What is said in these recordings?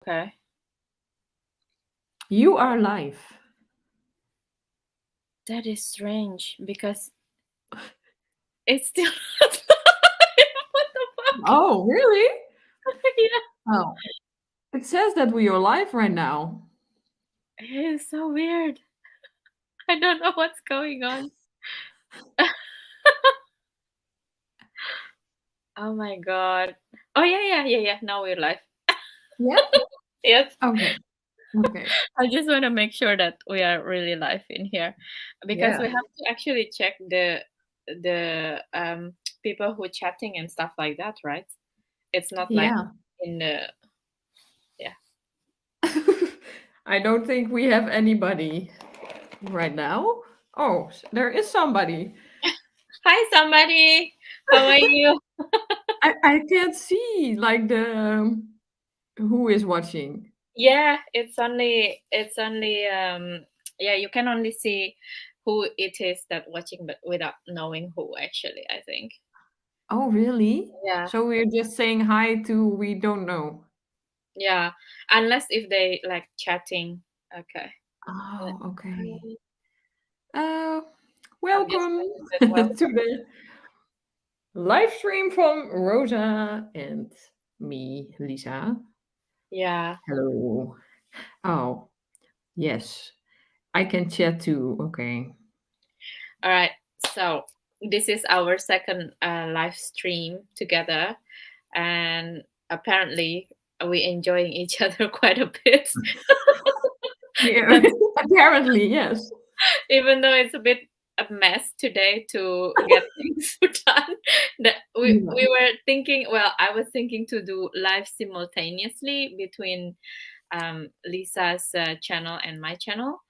Okay. You are live. That is strange because it's still not live. What the fuck? Oh, really? Yeah, Oh, it says that we are live right now. it is so weird. I don't know what's going on. Oh my god. Oh yeah. Now we're live. Yeah? Yes. Okay. Okay. I just want to make sure that we are really live in here because we Yeah. have to actually check the people who chatting and stuff like that, right? It's not like Yeah. in the yeah. I don't think we have anybody right now. Oh, there is somebody. Hi somebody. How are you? I can't see like the who is watching. Yeah, it's only yeah, you can only see who it is that watching but without knowing who actually, I think. Oh, really? Yeah. So we're just saying hi to we don't know. Yeah. Unless if they like chatting. Okay. Let Oh, okay. me Uh, I'm just welcome going to to say welcome. the live stream from Rosa and me, Lisa. Yeah. Hello. Oh, yes. I can chat too. Okay. All right. So this is our second live stream together, and apparently we enjoying each other quite a bit. Yeah. That's Apparently, yes. even though it's a bit a mess today to get things done. That we Yeah. were thinking. Well, I was thinking to do live simultaneously between Lisa's channel and my channel,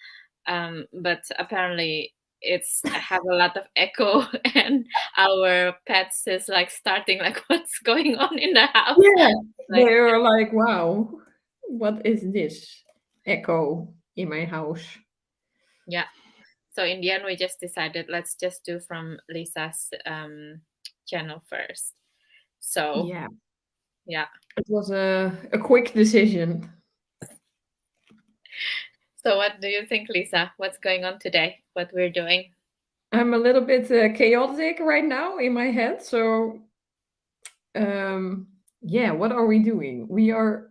but apparently it's have a lot of echo and our pets is like starting like what's going on in the house, Yeah. like They're like, wow, what is this echo in my house? yeah. So in the end we just decided let's just do from Lisa's channel first. So Yeah. yeah. It was a quick decision. So what do you think, Lisa? What's going on today? What we're doing? I'm a little bit chaotic right now in my head. So, yeah, what are we doing? We are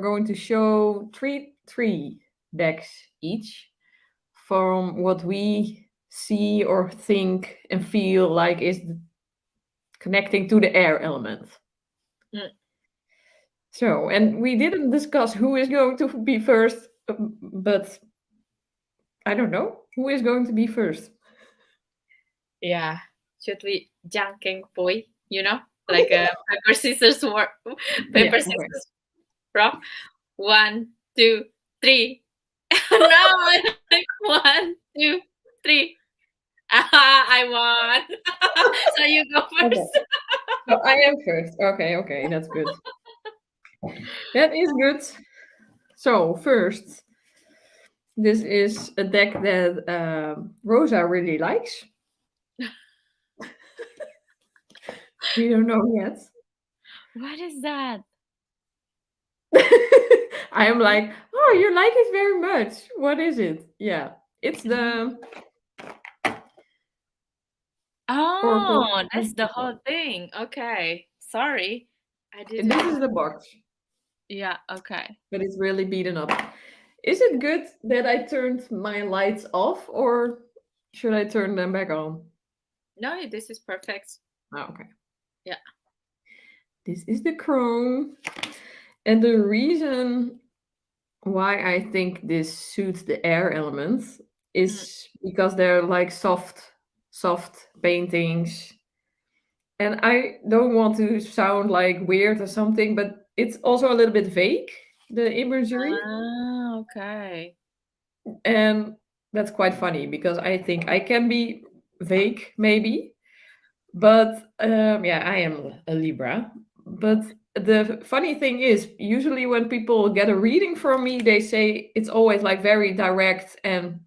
going to show three decks each from what we see or think and feel like is connecting to the air element. Mm. So, and we didn't discuss who is going to be first, but I don't know who is going to be first. Yeah. Should we janking boy? You know, like a paper scissors war, Yeah. paper Okay. scissors rock. 1, 2, 3. No, like 1, 2, 3. I won. So you go Okay. first. So I am first. Okay. Okay. That's good. That is good. So first, this is a deck that Rosa really likes. We don't know yet. What is that? I am like, oh, you like it very much. What is it? Yeah, it's the Oracle. Oh, that's the whole thing. Okay. Sorry. I didn't This know. is the box, Yeah, okay. but it's really beaten up. Is it good that I turned my lights off, or should I turn them back on? No, this is perfect. Oh, okay. Yeah. This is the chrome, and the reason why I think this suits the air element Mm. is because they're like soft paintings. And I don't want to sound like weird or something, but it's also a little bit vague, the imagery. Ah, okay. And that's quite funny because I think I can be vague, maybe. But yeah, I am a Libra. But the funny thing is, usually when people get a reading from me, they say it's always like very direct and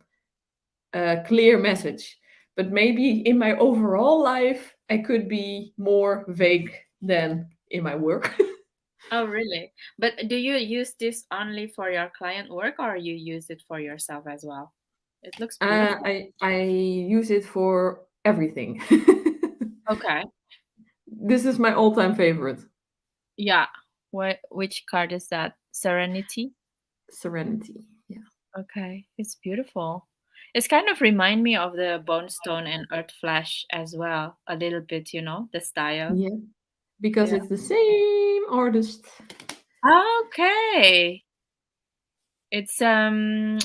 clear message. But maybe in my overall life, I could be more vague than in my work. Oh, really? But do you use this only for your client work or you use it for yourself as well? It looks beautiful. I use it for everything. Okay. This is my all-time favorite, Yeah. Which card is that? Serenity? Serenity. Yeah. Okay. It's beautiful. It's kind of remind me of the Bone Stone and Earth Flash as well, a little bit, the style. Yeah. Because Yeah. it's the same artist. Okay. It's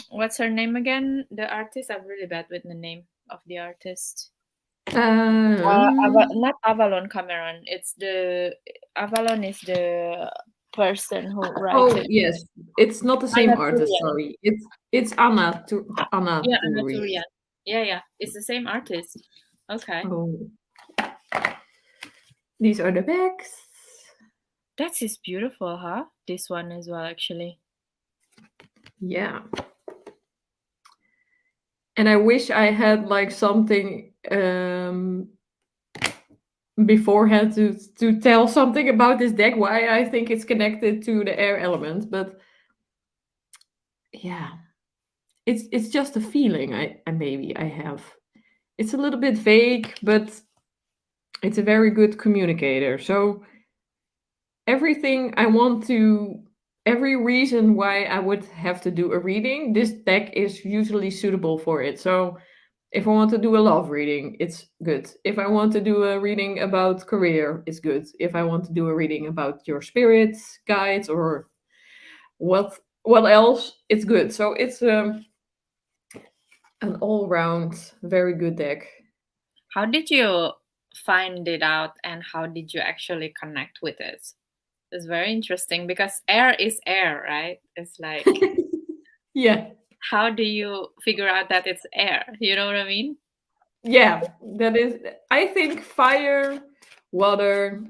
what's her name again? The artist? I'm really bad with the name of the artist. Um, Not Avalon Cameron. It's the Avalon is the person who writes oh it. yes, it's not the same Anna artist. Turian. Sorry, it's Anna Anna Yeah, Anna Turi. Turian. Yeah. It's the same artist. Okay. Oh, these are the backs. That is beautiful, huh? This one as well, actually. Yeah, and I wish I had like something beforehand to tell something about this deck. Why I think it's connected to the air element, but yeah, it's just a feeling I maybe I have. It's a little bit vague, but it's a very good communicator. So everything I want to, every reason why I would have to do a reading, this deck is usually suitable for it. So if I want to do a love reading, it's good. If I want to do a reading about career, it's good. If I want to do a reading about your spirits, guides, or what else, it's good. So it's an all-round very good deck. How did you find it out and how did you actually connect with it? It's very interesting because air is air, right? It's like, Yeah. how do you figure out that it's air? You know what I mean? Yeah, that is, I think fire, water,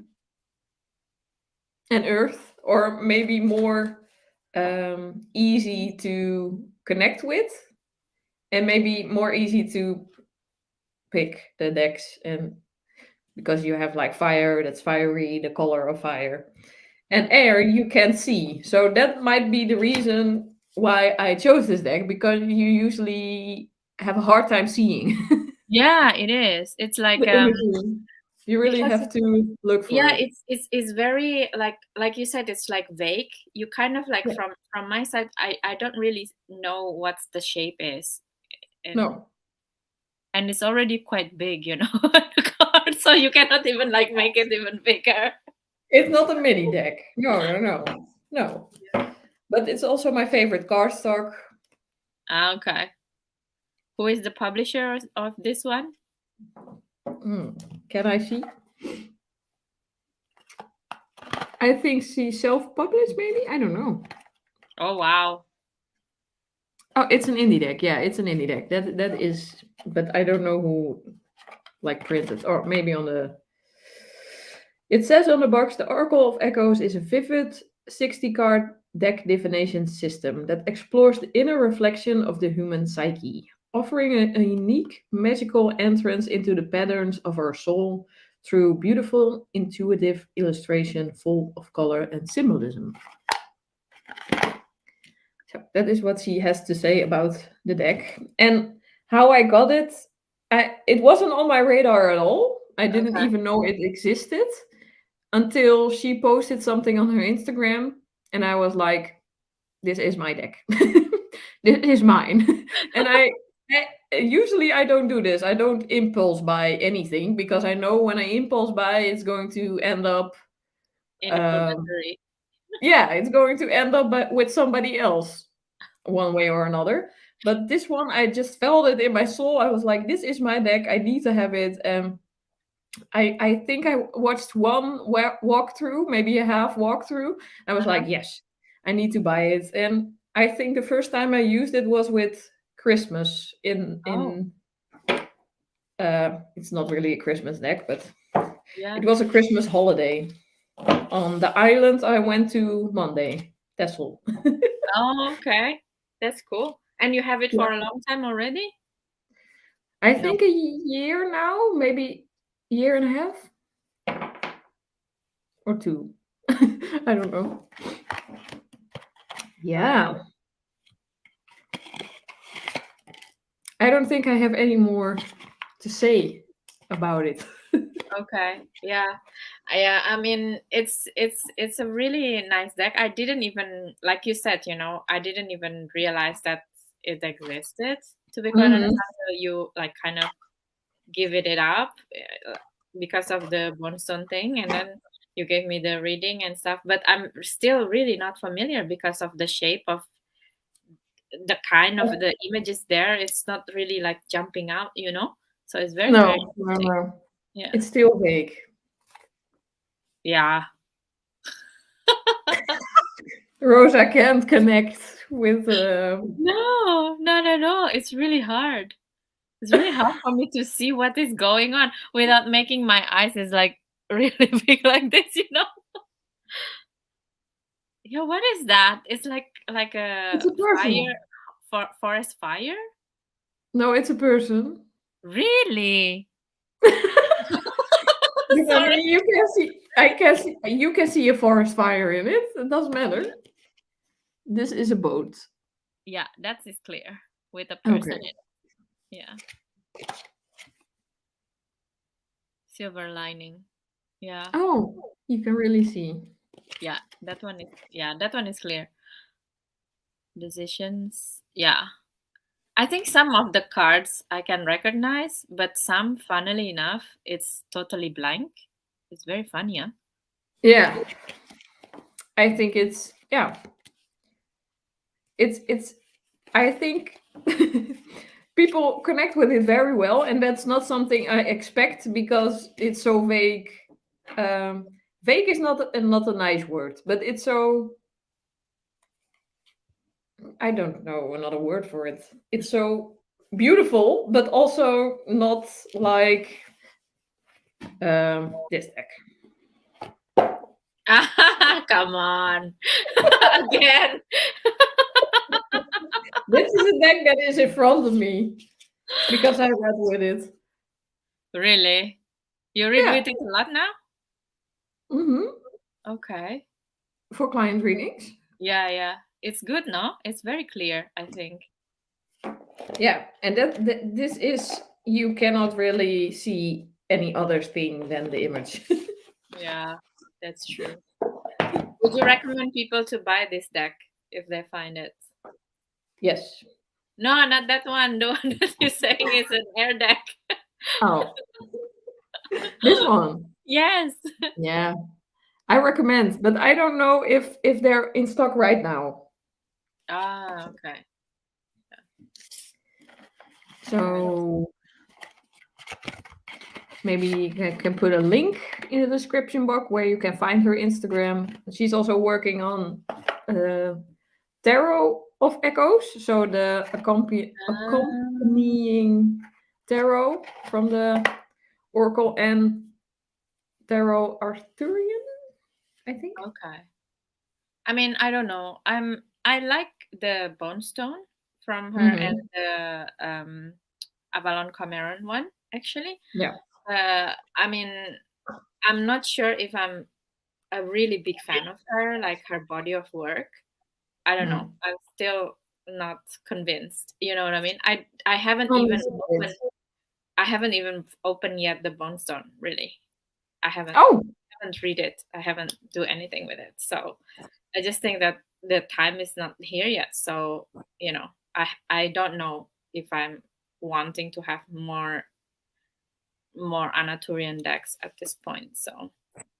and earth, or maybe more easy to connect with, and maybe more easy to pick the decks. And because you have like fire, that's fiery, the color of fire, and air, you can see. So that might be the reason why I chose this deck, because you usually have a hard time seeing Yeah, it is. It's like the imagery. You really because have to look for yeah, it. it's very like you said, it's like vague. You kind of like Yeah. from my side, I don't really know what the shape is, and No, and it's already quite big, the card, so you cannot even like make it even bigger. it's not a mini deck. No. But it's also my favorite cardstock. Okay. Who is the publisher of this one? Can I see? I think she self-published, maybe. I don't know. Oh wow. Oh, it's an indie deck. Yeah, it's an indie deck. That is, but I don't know who like printed, or maybe on the. It says on the box, the Oracle of Echoes is a vivid 60-card deck divination system that explores the inner reflection of the human psyche, offering a unique magical entrance into the patterns of our soul through beautiful, intuitive illustration full of color and symbolism. So that is what she has to say about the deck. And how I got it, it wasn't on my radar at all. I didn't Okay. even know it existed until she posted something on her Instagram, and I was like, "This is my deck. This is mine." And usually I don't do this. I don't impulse buy anything, because I know when I impulse buy, it's going to end up, In a um, commentary. yeah, it's going to end up with somebody else, one way or another. But this one, I just felt it in my soul. I was like, "This is my deck. I need to have it." I think I watched one walkthrough, maybe a half walkthrough. I was Uh-huh. like, yes, I need to buy it. And I think the first time I used it was with Christmas Oh, in it's not really a Christmas deck, but yeah. it was a Christmas holiday on the island I went to Monday, Texel. Oh, okay. That's cool. And you have it Yeah. for a long time already? I No. think a year now, maybe a year and a half or two. I don't know. Yeah. I don't think I have any more to say about it. Okay. Yeah. Yeah. I mean, it's a really nice deck. I didn't even, like you said, I didn't even realize that it existed. To be quite honest, Mhm. until you like kind of give it up because of the Bonestone thing, and then you gave me the reading and stuff. But I'm still really not familiar because of the shape of the kind of the images there. It's not really like jumping out. So it's very, very No, no, interesting. no. Yeah. It's still vague. Yeah. Rosa can't connect with. No, not at all. It's really hard. It's really hard for me to see what is going on without making my eyes is like really big like this. Yeah, what is that? It's like It's a a person. fire forest fire? No, it's a person. Really? But I Sorry. mean, you can see. I can see. You can see a forest fire in it. It doesn't matter. This is a boat. Yeah, that is clear with a person in Okay. it. Yeah. Silver lining. Yeah. Oh, you can really see. Yeah, that one is clear. Decisions. Yeah. I think some of the cards I can recognize, but some, funnily enough, it's totally blank. It's very funny, huh? Yeah, I think it's yeah. It's. I think people connect with it very well, and that's not something I expect because it's so vague. Um, Vague is not a nice word, but it's so. I don't know another word for it. It's so beautiful, but also not like this deck. Come on. Again. This is a deck that is in front of me because I read with it. Really? You read Yeah. with it a lot now? Hmm. Okay. For client readings. Yeah, yeah. It's good, no? It's very clear, I think. Yeah, and this is you cannot really see any other thing than the image. Yeah, that's true. Would you recommend people to buy this deck if they find it? Yes. No, not that one. The one that you're saying is an air deck. Oh, this one. Yes. Yeah, I recommend, but I don't know if they're in stock right now. Ah, okay. All right. So maybe you can put a link in the description box where you can find her Instagram. She's also working on Tarot of Echoes, so the Um, accompanying tarot from the Oracle and Tarot Arthurian, I think. okay. I mean, I don't know. I like the Bone Stone from her and Hmm. the Avalon Cameron one actually. Yeah. I mean, I'm not sure if I'm a really big fan of her, like her body of work. I don't know. Mm. I'm still not convinced. You know what I mean? I haven't Only even a bit. opened. I haven't even opened yet the Bone Stone. Really, I haven't. Oh, Haven't read it. I haven't do anything with it. So I just think that the time is not here yet. So I don't know if I'm wanting to have more Anaturian decks at this point. So,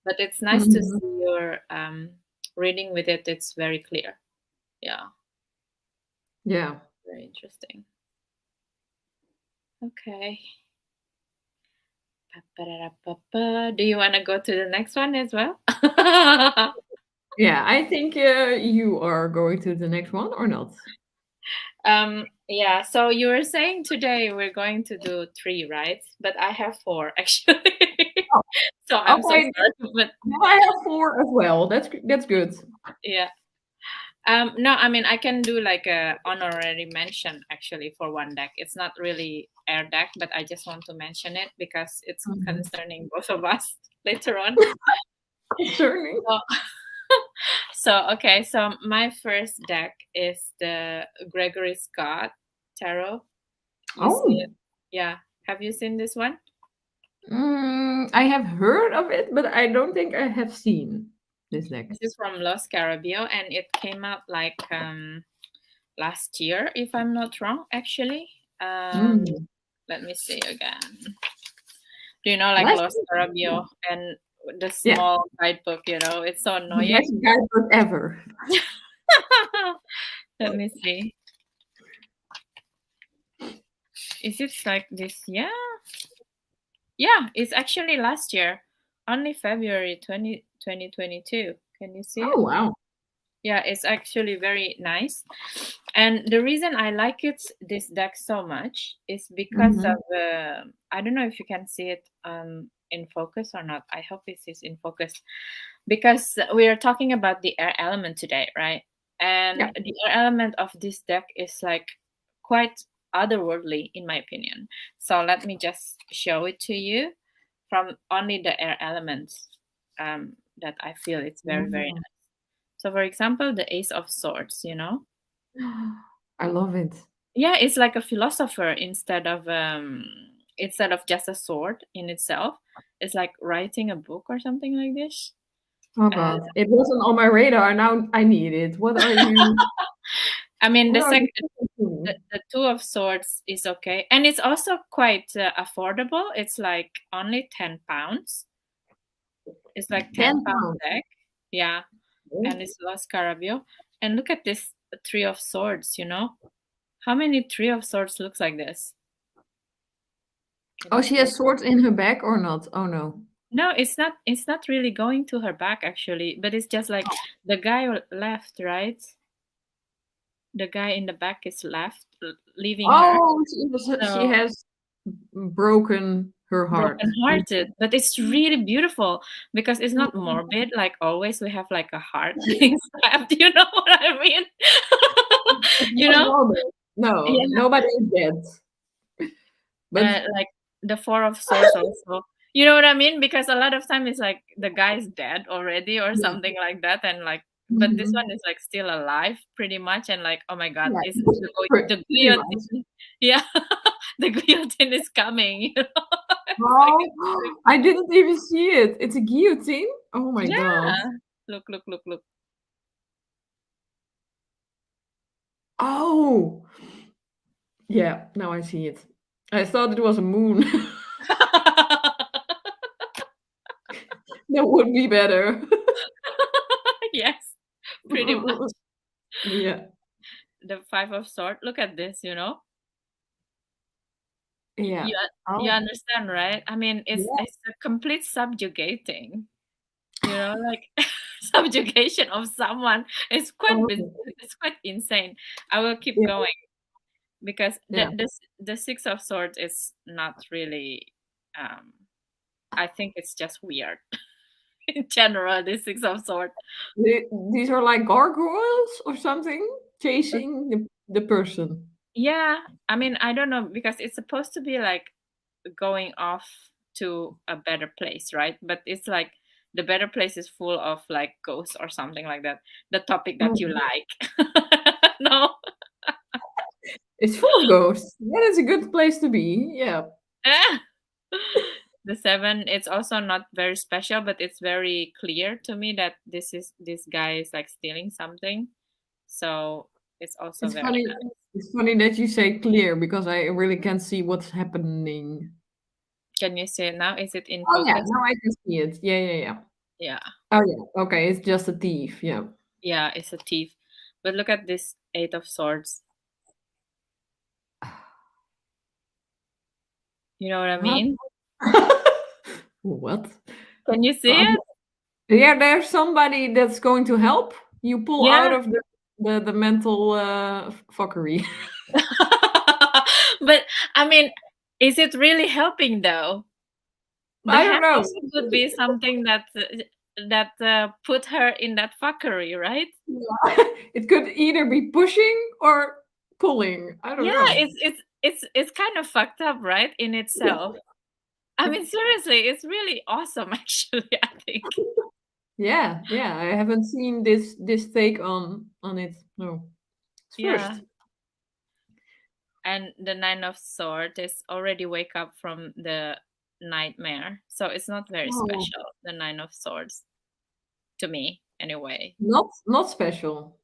but it's nice to mhm. see your reading with it. It's very clear. Yeah, Yeah. very interesting. Okay. Pa-pa-da-da-pa-pa. Do you want to go to the next one as well? Yeah, I think you are going to the next one or not? Yeah, so you were saying today we're going to do 3, right? But I have 4 actually. Oh, So I'm so okay. sorry, but Then I have four as well. That's good. yeah. No, I mean I can do like a honorary mention actually for one deck. It's not really air deck, but I just want to mention it because it's Mhm. concerning both of us later on. concerning. So, okay. So my first deck is the Gregory Scott Tarot. You see it? Oh, Yeah. Have you seen this one? I have heard of it, but I don't think I have seen this deck. This is from Los Carabio, and it came out like last year, if I'm not wrong, actually. Mm. Let me see again. Do you know, like Last Los year? Carabio and the Yeah, small guidebook? It's so the best annoying. guidebook ever. Let me see. Is it like this? Yeah. Yeah, it's actually last year, only February 2022. Can you see Oh it? wow. Yeah, it's actually very nice. And the reason I like this deck so much is because Hmm. of I don't know if you can see it in focus or not. I hope it is in focus because we are talking about the air element today, right? Yeah. And the air element of this deck is like quite otherworldly in my opinion. So let me just show it to you from only the air elements that I feel it's very, very Oh. nice. So for example, the Ace of Swords, you know? I love it. Yeah, it's like a philosopher instead of just a sword in itself. It's like writing a book or something like this. Oh Uh, God, it wasn't on my radar. Now I need it. What are you? I mean, What are you thinking? the Two of Swords is okay, and it's also quite affordable. It's like only £10. It's like 10 pound £10. deck, yeah, and it's Los Carabio. And look at this Three of Swords. How many Three of Swords looks like this? Can Oh, you she see? has swords in her bag or not? Oh no. No, it's not. It's not really going to her back actually, but it's just like the guy left, right? The guy in the back is left, leaving her. Oh, she So has broken her heart. broken hearted, but it's really beautiful because it's not morbid like always we have like a heart being slapped. You know what I mean? It's you not know? normal. No, Yeah. nobody is dead. But Like the Four of Swords also. You know what I mean? Because a lot of time it's like the guy's dead already or yeah. something like that, and like, but this Mhm. one is like still alive pretty much, and like, oh my god, Yeah, is the pretty much. guillotine? Yeah, the guillotine is coming. It's like Oh, I didn't even see it. It's a guillotine? Oh my God. yeah. Look, look, look, look. Oh, yeah, now I see it. I thought it was a moon. That would be better. Yes, pretty much. Yeah, The Five of Swords. Look at this. yeah. You you Oh, understand, right? I mean, it's yeah. it's a complete subjugating. Like subjugation of someone. Oh, It's quite insane. I will keep yeah, going because yeah. the Six of Swords is not really. Um, I think it's just weird in general. The Six of Swords. These are like gargoyles or something chasing the person. Yeah, I mean, I don't know because it's supposed to be like going off to a better place, right? But it's like the better place is full of like ghosts or something like that. The topic that you Mm. like. No. It's full of ghosts. That is a good place to be. Yeah. The seven, it's also not very special, but it's very clear to me that this guy is like stealing something. So it's also It's very funny. nice. It's funny that you say clear because I really can't see what's happening. Can you see it now? Is it in Oh yeah, focus? now I can see it. Yeah, yeah, yeah. Yeah. Oh yeah. Okay, it's just a thief. Yeah. Yeah, it's a thief. But look at this Eight of Swords. You know what I What? mean? What? Can you see Um, it? yeah, there's somebody that's going to help you pull out Yeah. of the mental fuckery. But I mean, is it really helping though? The I don't hand know. also could be something that put her in that fuckery, right? Yeah. It could either be pushing or pulling. I don't Yeah, know. it's kind of fucked up, right? In Yeah. itself. I mean, seriously, it's really awesome, actually, I think. Yeah, yeah. I haven't seen this take on it. No, it's Yeah. first. And the Nine of Swords is already wake up from the nightmare. So it's not very Oh, special, the Nine of Swords, to me, anyway. not special.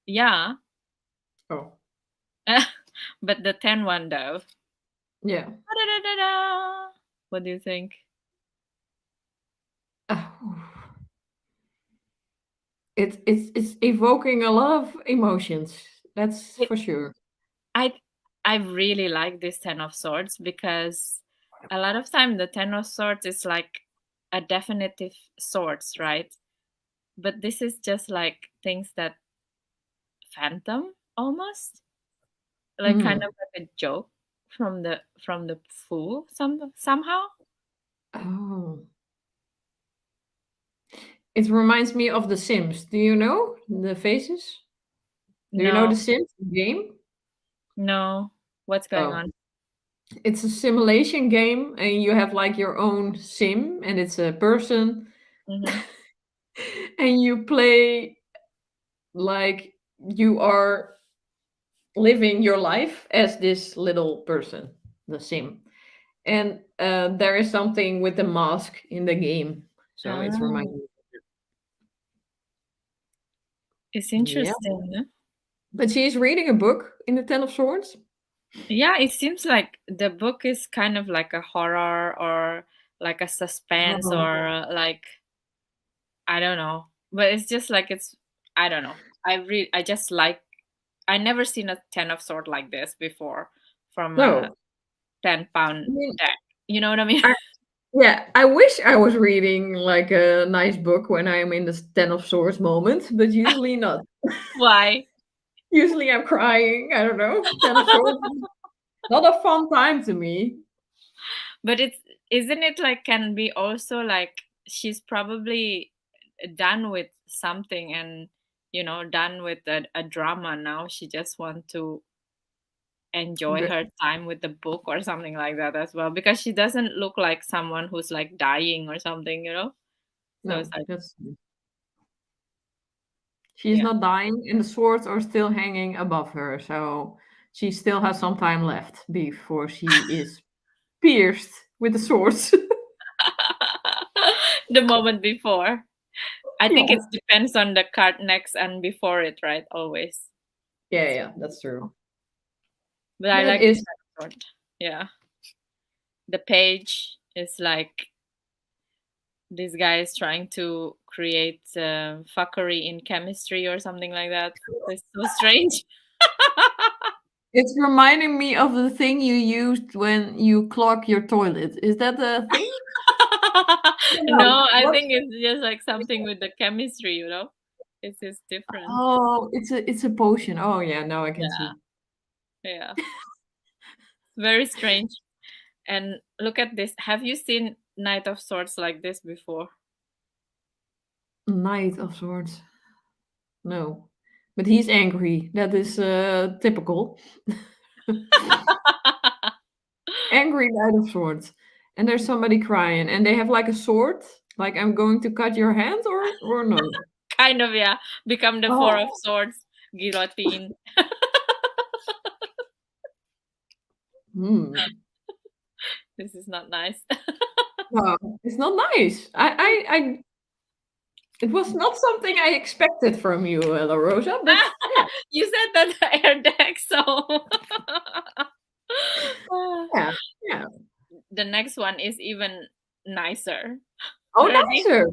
Yeah. Oh, But the 10 one, though. yeah. Da-da-da-da-da. What do you think? Oh, it's evoking a lot of emotions. That's It, for sure. I I really like this Ten of Swords because a lot of time the Ten of Swords is like a definitive swords, right? But this is just like things that phantom almost, like kind Mm. of like a joke from the fool somehow. Oh, it reminds me of The Sims. Do you know the faces? Do you know The No, Sims game? no, what's going Oh, on? it's a simulation game, and you have like your own sim, and it's a person, Hmm. and you play like you are living your life as this little person, the sim. And there is something with the mask in the game, so it's Oh, reminding it's me. Yeah, interesting. Huh? but she's reading a book in the Ten of Swords. Yeah, it seems like the book is kind of like a horror or like a suspense Oh, or like I don't know. But it's just like it's I don't know. I just like I never seen a 10 of sword like this before from a no. 10-pound I mean, deck. You know what I mean? I, yeah, I wish I was reading like a nice book when I am in the Ten of Swords moment, but usually not. Why? Usually I'm crying. I don't know. Ten of Swords, not a fun time to me. But it's isn't it like can be also like she's probably done with something and done with a drama now. She just want to enjoy But her time with the book or something like that as well because she doesn't look like someone who's like dying or something. So it's no, like that's she's yeah. not dying, and the swords are still hanging above her, so she still has some time left before she is pierced with the swords. The moment before, I think it Yeah, depends on the card next and before it, right? Always. yeah, yeah. That's true. But I That like this is episode. Yeah, the page is like this guy is trying to create fuckery in chemistry or something like that. It's so strange. it's reminding me of the thing you used when you clog your toilet. Is that a thing? No. No, I What? think it's just like something with the chemistry. It's just different. Oh, it's a potion. Oh yeah, now I can Yeah, see. yeah. Very strange. And look at this. Have you seen Knight of Swords like this before? Knight of Swords. No, but he's angry. That is typical. Angry Knight of Swords. And there's somebody crying, and they have like a sword. Like I'm going to cut your hand, or no? Kind of, yeah. Become the Four of Oh, Swords, guillotine. hmm. This is not nice. Wow, it's not nice. It was not something I expected from you, La Rosa. But yeah, You said that air deck, so yeah, yeah. the next one is even nicer. Oh, Ready? nicer.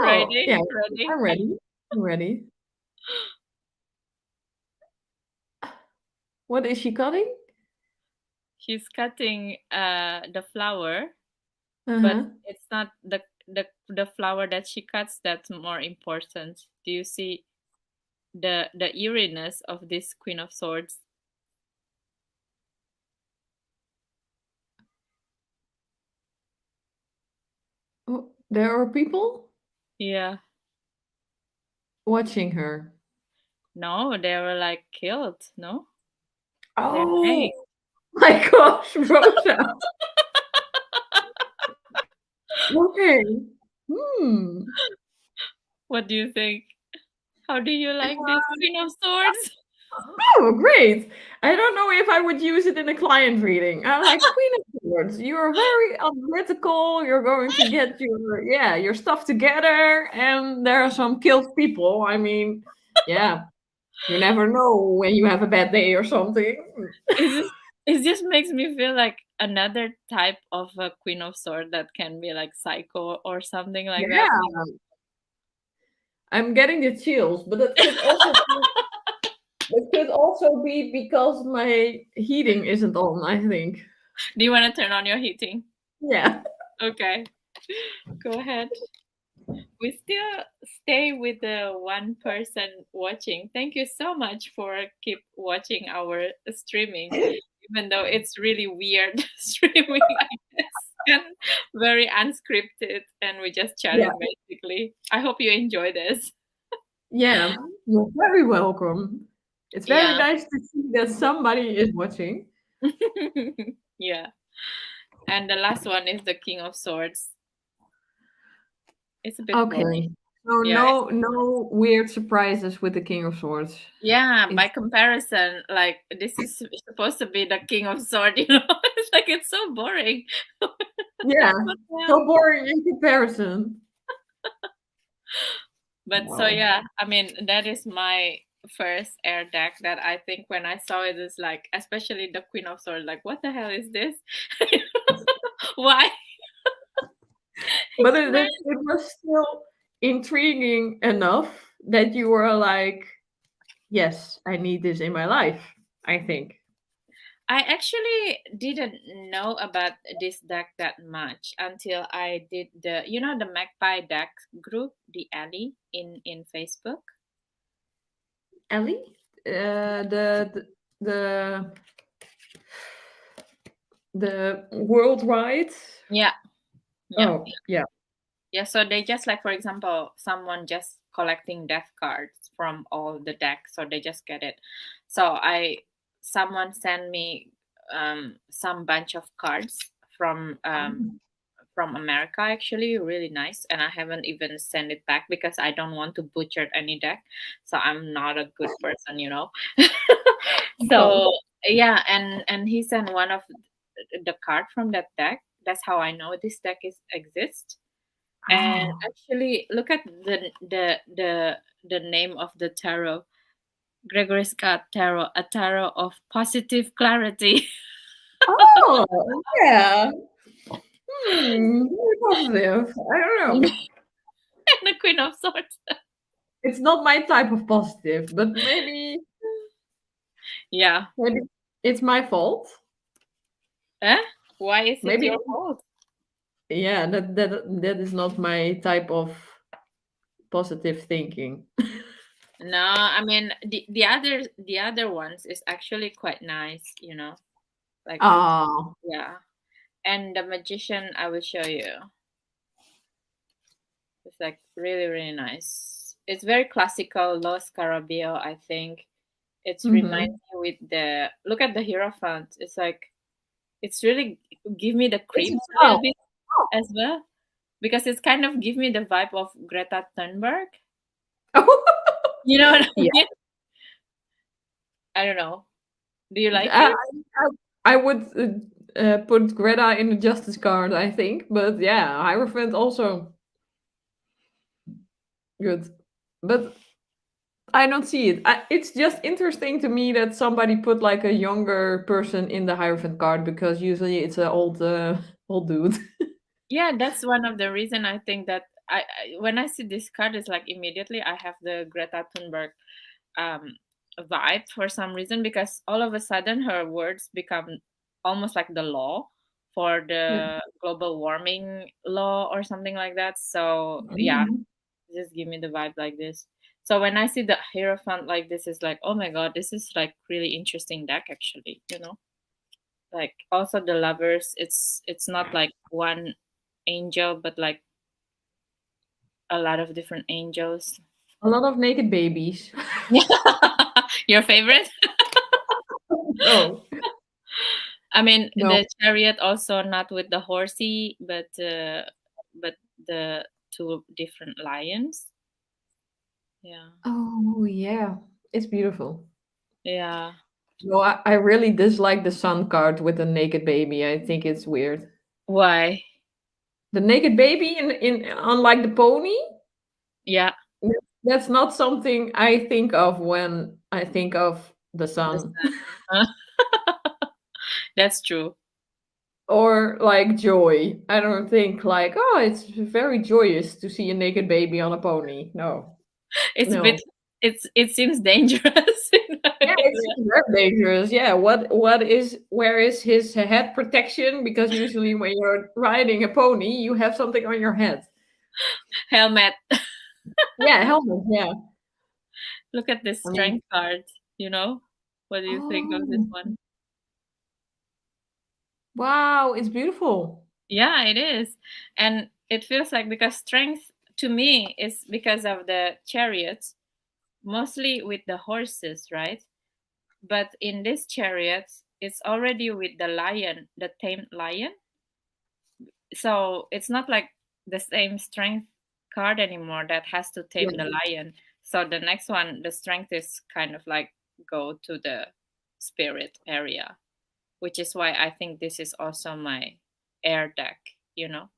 Oh, Ready? yeah. Ready? I'm ready. I'm ready. What is she cutting? He's cutting the flower, Uh but huh. it's not the flower that she cuts that's more important. Do you see the eeriness of this Queen of Swords? Oh, there are people Yeah. watching her. No, they were like killed, no? They're hanged. Oh my gosh, Rosa. Okay. Hmm. What do you think? How do you like this Queen of Swords? Oh, great. I don't know if I would use it in a client reading. I'm like, Queen of Swords, you're very analytical. You're going to get your stuff together, and there are some killed people. I mean, yeah, you never know when you have a bad day or something. It just makes me feel like another type of a Queen of Swords that can be like psycho or something like that. Yeah, I'm getting the chills, but it could also be because my heating isn't on, I think. Do you want to turn on your heating? Yeah. Okay, go ahead. We still stay with the one person watching. Thank you so much for keep watching our streaming, even though it's really weird streaming, I guess, and very unscripted, and we just Yeah. chatted basically. I hope you enjoy this. Yeah. You're very welcome. It's very Yeah. nice to see that somebody is watching. Yeah. And the last one is the King of Swords. It's a bit boring. Okay. So Yeah. no weird surprises with the King of Swords. Yeah, by It's comparison, like this is supposed to be the King of Swords, you know? It's like it's so boring. yeah, What the so hell? boring in comparison. But so Wow. yeah, I mean that is my first air deck that I think when I saw it is like, especially the Queen of Swords, like what the hell is this? Why? But It's very it was still intriguing enough that you were like, yes, I need this in my life, I think. I actually didn't know about this deck that much until I did the Magpie deck group, the Alley in Facebook. Ellie? The the worldwide. Yeah, yeah, Oh, yeah. yeah. So they just like, for example, someone just collecting death cards from all the decks, so they just get it. So someone sent me some bunch of cards from um Oh. from America, actually, really nice. And I haven't even sent it back because I don't want to butcher any deck. So I'm not a good person, you know. Oh. So yeah, and he sent one of the card from that deck. That's how I know this deck is exists. And Oh. actually, look at the name of the tarot. Gregory Scott Tarot, a tarot of positive clarity. Oh, yeah. Very positive. I don't And know. the Queen of Swords. It's not my type of positive, but Yeah. maybe it's my fault. Huh? Why is it Maybe your fault? yeah, that is not my type of positive thinking. No, I mean the other ones is actually quite nice, you know. Like this, Oh, yeah. And the Magician, I will show you. It's like really, really nice. It's very classical, Los Carabeo, I think. It's reminds mm-hmm. me with the look at the Hierophant. It's like it's really give me the It's a creeps a child. little bit as well. Because it's kind of give me the vibe of Greta Thunberg. Oh, You know what I yeah. mean? I don't know. Do you like I, it? I would put Greta in the justice card, I think, but yeah, Hierophant also good. But I don't see it. It's just interesting to me that somebody put like a younger person in the Hierophant card because usually it's an old dude. Yeah, that's one of the reason I think that when I see this card, it's like immediately I have the Greta Thunberg um, vibe for some reason because all of a sudden her words become almost like the law for Yeah. the global warming law or something like that. So yeah, Mhm. just give me the vibe like this. So when I see the Hierophant like this, is like, oh my god, this is like really interesting deck actually. You know, like also the lovers. It's not like one angel, but like a lot of different angels. A lot of naked babies. Your favorite? No, I mean, no. the chariot also not with the horsey, but the two different lions. Yeah. Oh, yeah. It's beautiful. Yeah. No, I really dislike the sun card with the naked baby. I think it's weird. Why? The naked baby in unlike the pony, Yeah. that's not something I think of when I think of the The sun. sun. That's true. Or like joy. I don't think like, oh, it's very joyous to see a naked baby on a pony. No. It's a bit. No. It seems dangerous. Yeah, it's very dangerous. Yeah, what is where is his head protection? Because usually when you're riding a pony, you have something on your head. Helmet. Yeah, helmet. Yeah. Look at this I mean, strength card. You know, what do you think of this oh, one? wow, it's beautiful. Yeah, it is, and it feels like because strength to me is because of the chariots, mostly with the horses, right? But in this chariots, it's already with the lion, the tamed lion. So it's not like the same strength card anymore that has to tame Yeah. the lion. So the next one, the strength is kind of like go to the spirit area, which is why I think this is also my air deck, you know,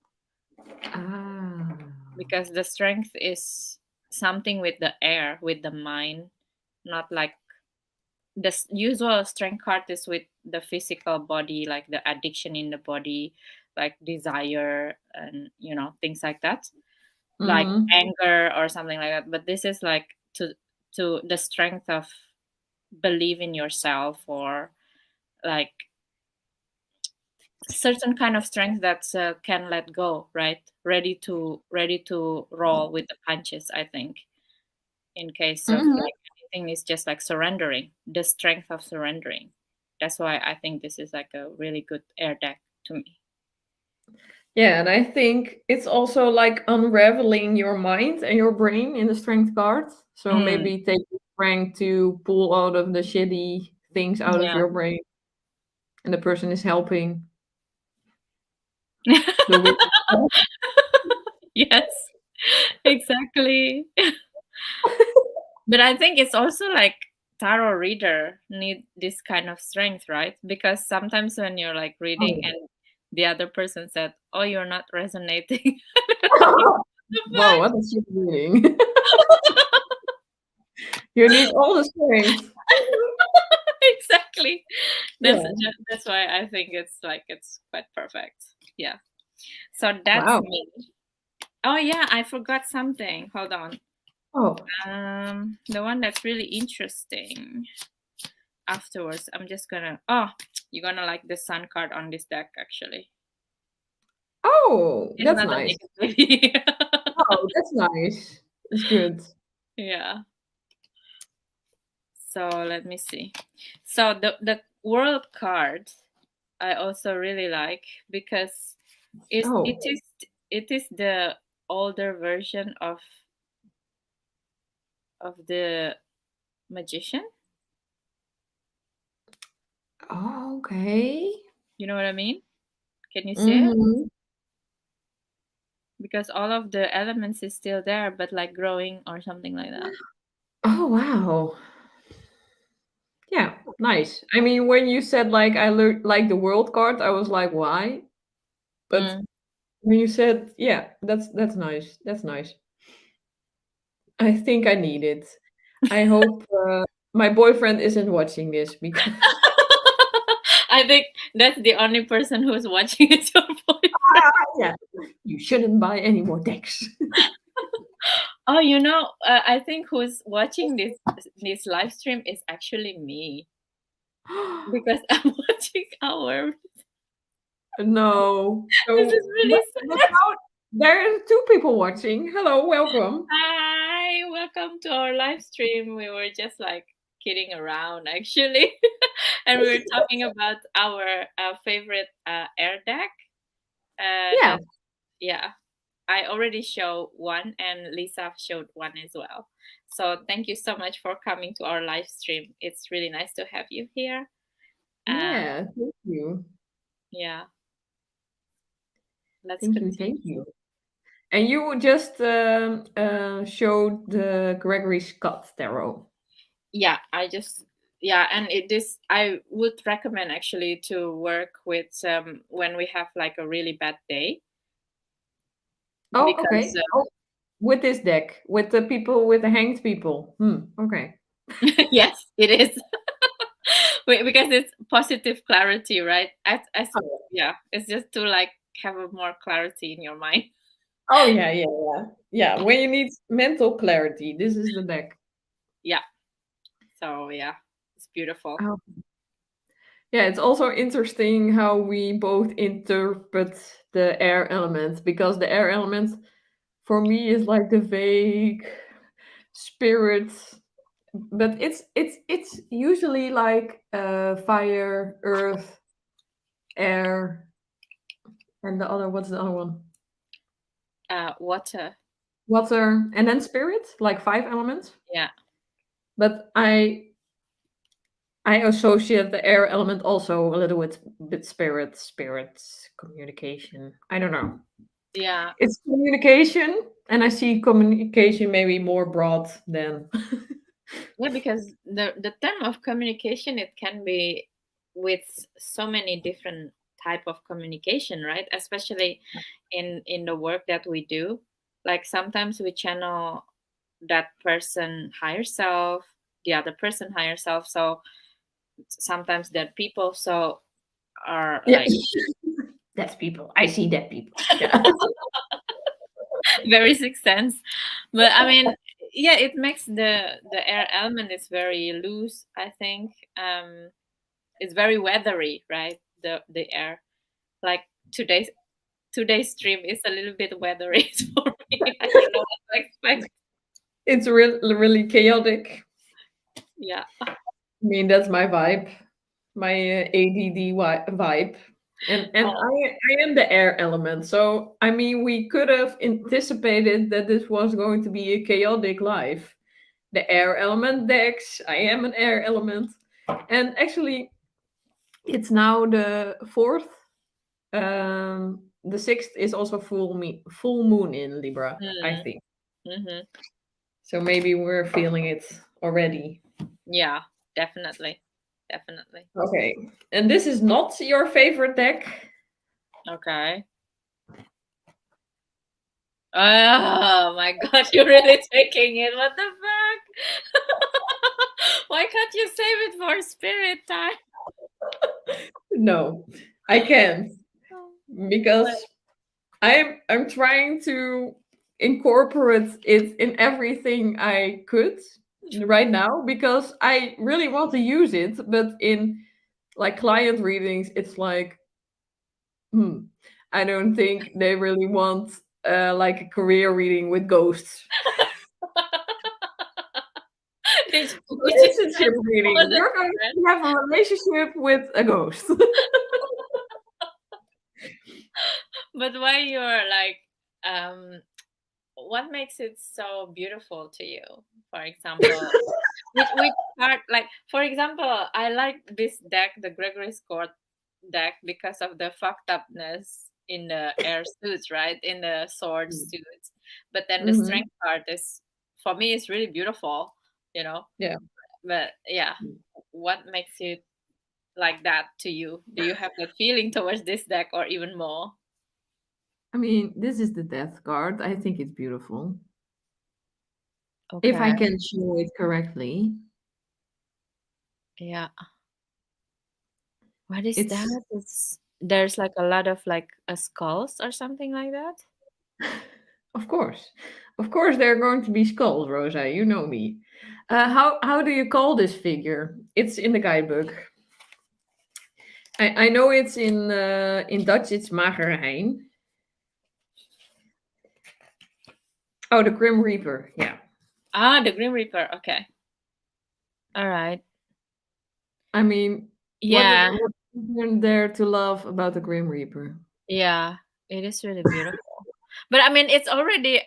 Ah. because the strength is something with the air, with the mind, not like the usual strength card is with the physical body, like the addiction in the body, like desire and things like that, like Mhm. anger or something like that. But this is like to the strength of believe in yourself, or like certain kind of strength that can let go, right? Ready to roll with the punches, I think, in case of Mhm. like anything is just like surrendering, the strength of surrendering. That's why I think this is like a really good air deck to me. Yeah, and I think it's also like unraveling your mind and your brain in the strength card. So Mm, maybe take the strength to pull out of the shitty things out of yeah. your brain, and the person is helping the weird stuff. Yes, exactly. But I think it's also like tarot reader need this kind of strength, right? Because sometimes when you're like reading Oh. and the other person said, "Oh, you're not resonating." Wow, what is she doing? You need all the strength. Exactly. Yeah. That's why I think it's like it's quite perfect. Yeah. So that's Wow. me. Oh yeah, I forgot something. Hold on. Oh. The one that's really interesting. Afterwards, I'm just gonna. Oh, you're gonna like the sun card on this deck. Actually, Oh, it's that's not a nice. naked baby. Oh, that's nice. It's good. Yeah. So let me see. So the world card I also really like because it it Oh. is it is the older version of the magician. Oh, okay. You know what I mean? Can you see it? Mhm. Because all of the elements is still there, but like growing or something like that. Oh, wow. Yeah, nice. I mean, when you said like I learned like the world card, I was like, why? But Mm. when you said, yeah, that's nice. That's nice. I think I need it. I hope my boyfriend isn't watching this because I think that's the only person who's watching is your boyfriend. yeah, you shouldn't buy any more decks. Oh, I think who's watching this live stream is actually me because I'm watching our. No. This is So, really but sad. now there are two people watching. Hello, welcome. Hi, welcome to our live stream. We were just like kidding around actually, and we were talking about our favorite air deck. Yeah. That yeah, I already showed one, and Lisa showed one as well. So thank you so much for coming to our live stream. It's really nice to have you here. Uh, Yeah, thank you. yeah, let's Thank you. continue. Thank you. And you just showed the Gregory Scott tarot. Yeah, and this I would recommend actually to work with when we have like a really bad day Oh, because okay. Oh, with this deck, with the people, with the hanged people. Okay. yes, it is. Because it's positive clarity, right? Oh, Yeah, it's just to like have a more clarity in your mind. oh yeah, yeah, yeah. Yeah, when you need mental clarity, this is the deck. Yeah, so yeah, it's beautiful. Oh. Yeah, it's also interesting how we both interpret the air element, because the air element for me is like the vague spirit, but it's usually like fire, earth, air, and the other, what's the other one? Water. Water, and then spirit, like 5 elements. Yeah. But I associate the air element also a little with spirit, communication. I don't know. Yeah. It's communication, and I see communication maybe more broad than. Yeah, because the term of communication, it can be with so many different type of communication, right? Especially in the work that we do. Like sometimes we channel that person higher self, the other person higher self. So sometimes that people so are Yeah, like that's people. I see that people. Yeah. very sixth sense. But I mean, yeah, it makes the air element is very loose, I think. It's very weathery, right? The air. Like today's today's stream is a little bit weathery for me. I don't know what to expect. It's really chaotic. Yeah. I mean, that's my vibe, my ADD vibe. And Oh, I am the air element. So, I mean, we could have anticipated that this was going to be a chaotic life. The air element decks, I am an air element. And actually, it's now the fourth. The sixth is also full moon in Libra, I mm, think. hmm. So maybe we're feeling it already. Yeah, definitely. Definitely. Okay. And this is not your favorite deck? Okay. Oh my god, you're really taking it. What the fuck? Why can't you save it for spirit time? No, I can't, What? because I'm trying to incorporate it in everything I could right now, because I really want to use it, but in like client readings, it's like, hmm, I don't think they really want like a career reading with ghosts. Which is Relationship reading. You're going different. to have a relationship with a ghost. But why you're like, um, what makes it so beautiful to you? For example, which part? Like, for example, I like this deck, the Gregory Scott deck, because of the fucked upness in the air suits, right? In the sword suits. But then the Hmm. strength part is, for me, is really beautiful, you know. Yeah. But yeah, what makes it like that to you? Do you have that feeling towards this deck or even more? I mean, this is the death card. I think it's beautiful. If I Okay. can show it correctly. Yeah. What is It's, that? It's there's like a lot of like skulls or something like that. of course. Of course, there are going to be skulls, Rosa. You know me. How do you call this figure? It's in the guidebook. I know it's in Dutch. It's Magerhein. Oh, the Grim Reaper. Yeah. Ah, the Grim Reaper. Okay. All right. I mean, Yeah. what is there to love about the Grim Reaper? Yeah. It is really beautiful. But I mean, it's already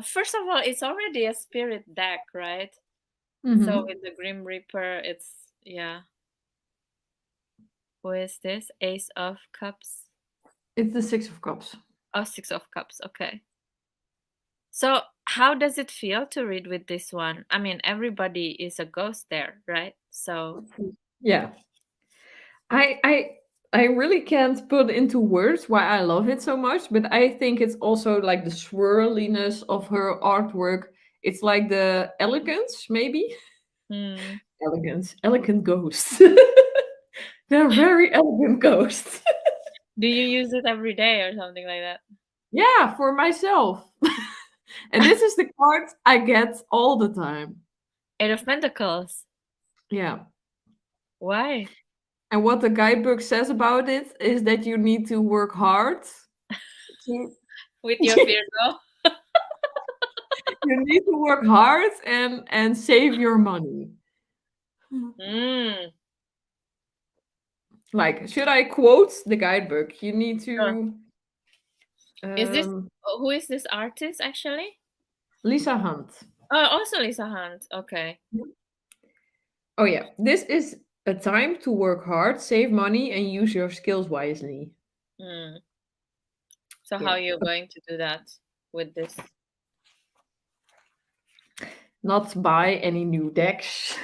first of all, it's already a spirit deck, right? So Hmm. with the Grim Reaper, it's yeah. Who is this? Ace of Cups. It's the Six of Cups. Oh, Six of Cups. Okay. So, how does it feel to read with this one? I mean, everybody is a ghost there, right? So, Yeah. I I I really can't put into words why I love it so much, but I think it's also like the swirliness of her artwork. It's like the elegance, maybe? hmm. Elegance, elegant ghosts. They're very elegant ghosts. Do you use it every day or something like that? Yeah, for myself. And this is the card I get all the time. Eight of Pentacles. Yeah. Why? And what the guidebook says about it is that you need to work hard. To... With your Virgo? You need to work hard and save your money. Mm, Like, should I quote the guidebook? You need sure. to Is this um, who is this artist actually? Lisa Hunt. Oh, also Lisa Hunt. Okay. Oh yeah, this is a time to work hard, save money, and use your skills wisely. Mm. So how Yeah, are you going to do that with this? not buy any new decks.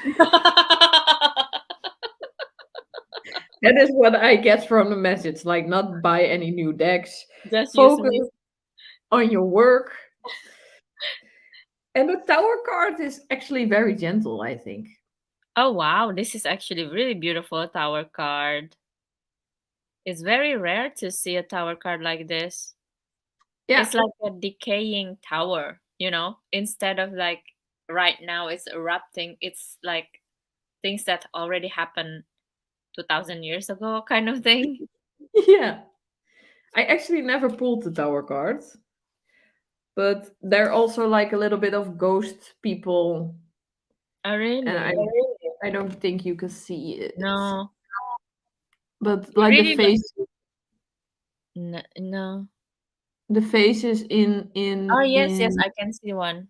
That is what I get from the message. Like, not buy any new decks. Just use Focus me. on your work. And the Tower card is actually very gentle, I think. Oh wow, this is actually really beautiful tower card. It's very rare to see a tower card like this. Yeah, It's like a decaying tower, you know? Instead of like right now it's erupting, it's like things that already happened 2000 years ago kind of thing. yeah. I actually never pulled the Tower card, but they're also like a little bit of ghost people, Oh and really? I don't think you can see it. No. But You like really don't. No. the faces Oh yes, yes, in I can see one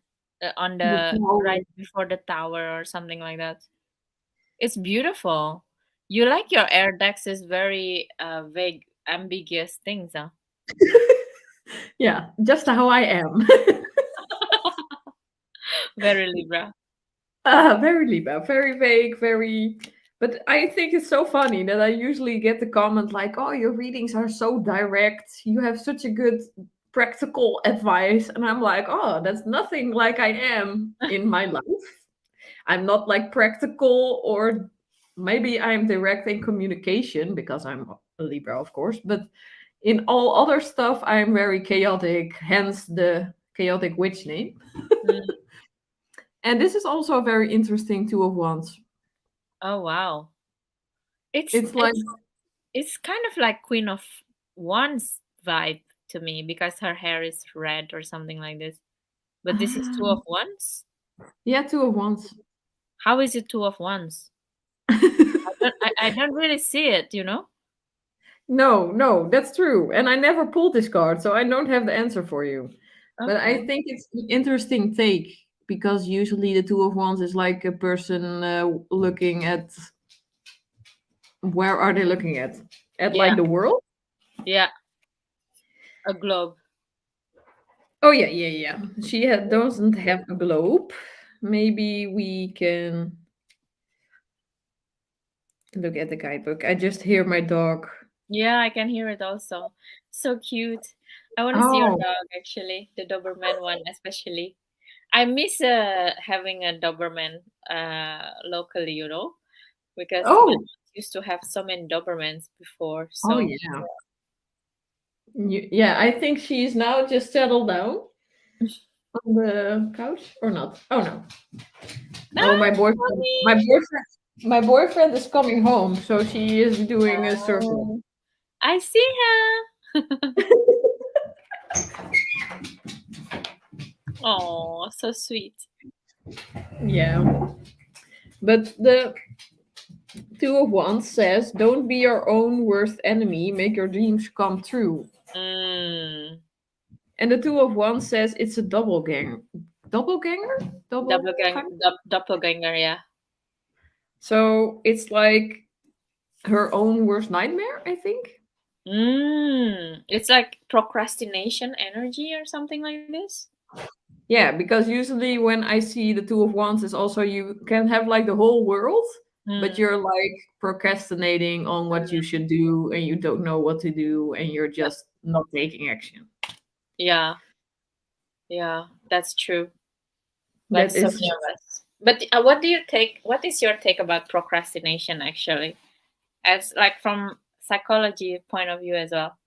on the the tower. right before the tower or something like that. It's beautiful. You like your air decks is very vague, ambiguous things, huh? Yeah, just how I am. Very Libra. Very Libra, very vague, very. But I think it's so funny that I usually get the comment like, "Oh, your readings are so direct. You have such a good practical advice," and I'm like, "Oh, that's nothing like I am in my life. I'm not like practical, or maybe I'm direct in communication because I'm a Libra, of course, but in all other stuff, I'm very chaotic, hence the chaotic witch name." Mm. And this is also a very interesting Two of Wands. Oh wow. It's It's like, it's it's kind of like Queen of Wands vibe to me because her hair is red or something like this. But this is Two of Wands? yeah, Two of Wands. How is it Two of Wands? I don't really see it, you know? No, no, that's true. And I never pulled this card, so I don't have the answer for you. But Okay. I think it's an interesting take because usually the Two of Wands is like a person looking at, where are they looking at? At Yeah, like the world? yeah. A globe. Oh yeah, yeah, yeah. She doesn't have a globe. Maybe we can look at the guidebook. I just hear my dog. Yeah, I can hear it also. So cute. I want to see your Oh, dog actually, the Doberman one especially. I miss having a Doberman locally, you know, because my oh, mom used to have so many Dobermans before. oh So yeah. Yeah, I think she's now just settled down on the couch or not. Oh no. Oh, ah, mommy. my boyfriend is coming home, so she is doing a circle. Oh, I see her. Oh, so sweet. Yeah. But the Two of Wands says, "Don't be your own worst enemy, make your dreams come true." Mm. And the Two of Wands says it's a doppelganger. Doppelganger? Doppelganger, yeah. So it's like her own worst nightmare, I think. It's like procrastination energy or something like this. Yeah, because usually when I see the Two of Wands is also you can have like the whole world, but Mm, you're like procrastinating on what you should do and you don't know what to do and you're yeah, just not taking action. yeah, yeah, that's true. Like That so is many of us. But what do you take? What is your take about procrastination actually, as like from psychology point of view as well?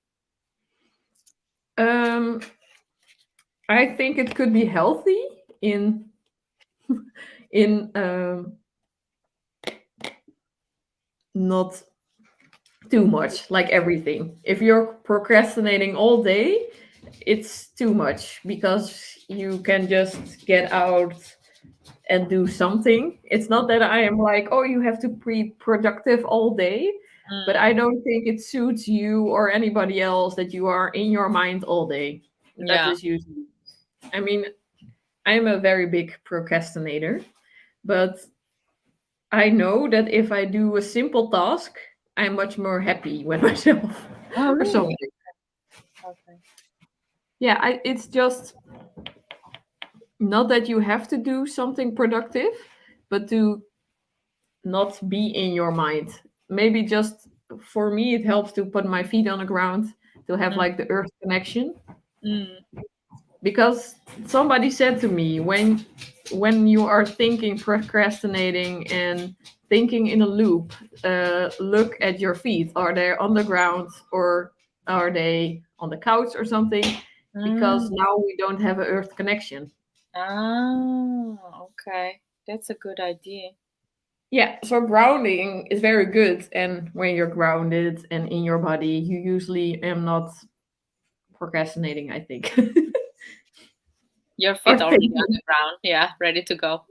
um I think it could be healthy in in not too much like everything. If you're procrastinating all day, it's too much because you can just get out and do something. It's not that I am like, oh, you have to be productive all day, but Mm, I don't think it suits you or anybody else that you are in your mind all day. That yeah. is usually, I mean, I'm a very big procrastinator, but I know that if I do a simple task, I'm much more happy with myself Oh, or really? something. Okay. Yeah, it's just not that you have to do something productive, but to not be in your mind. Maybe just for me, it helps to put my feet on the ground to have Mm, like the earth connection. mm, Because somebody said to me, when you are thinking, procrastinating, and thinking in a loop, look at your feet. Are they on the ground or are they on the couch or something? Because mm. now we don't have an earth connection. Ah, okay. That's a good idea. Yeah, so grounding is very good. And when you're grounded and in your body, you usually am not procrastinating, I think. Your Or feet already on thinking. the ground. Yeah, ready to go.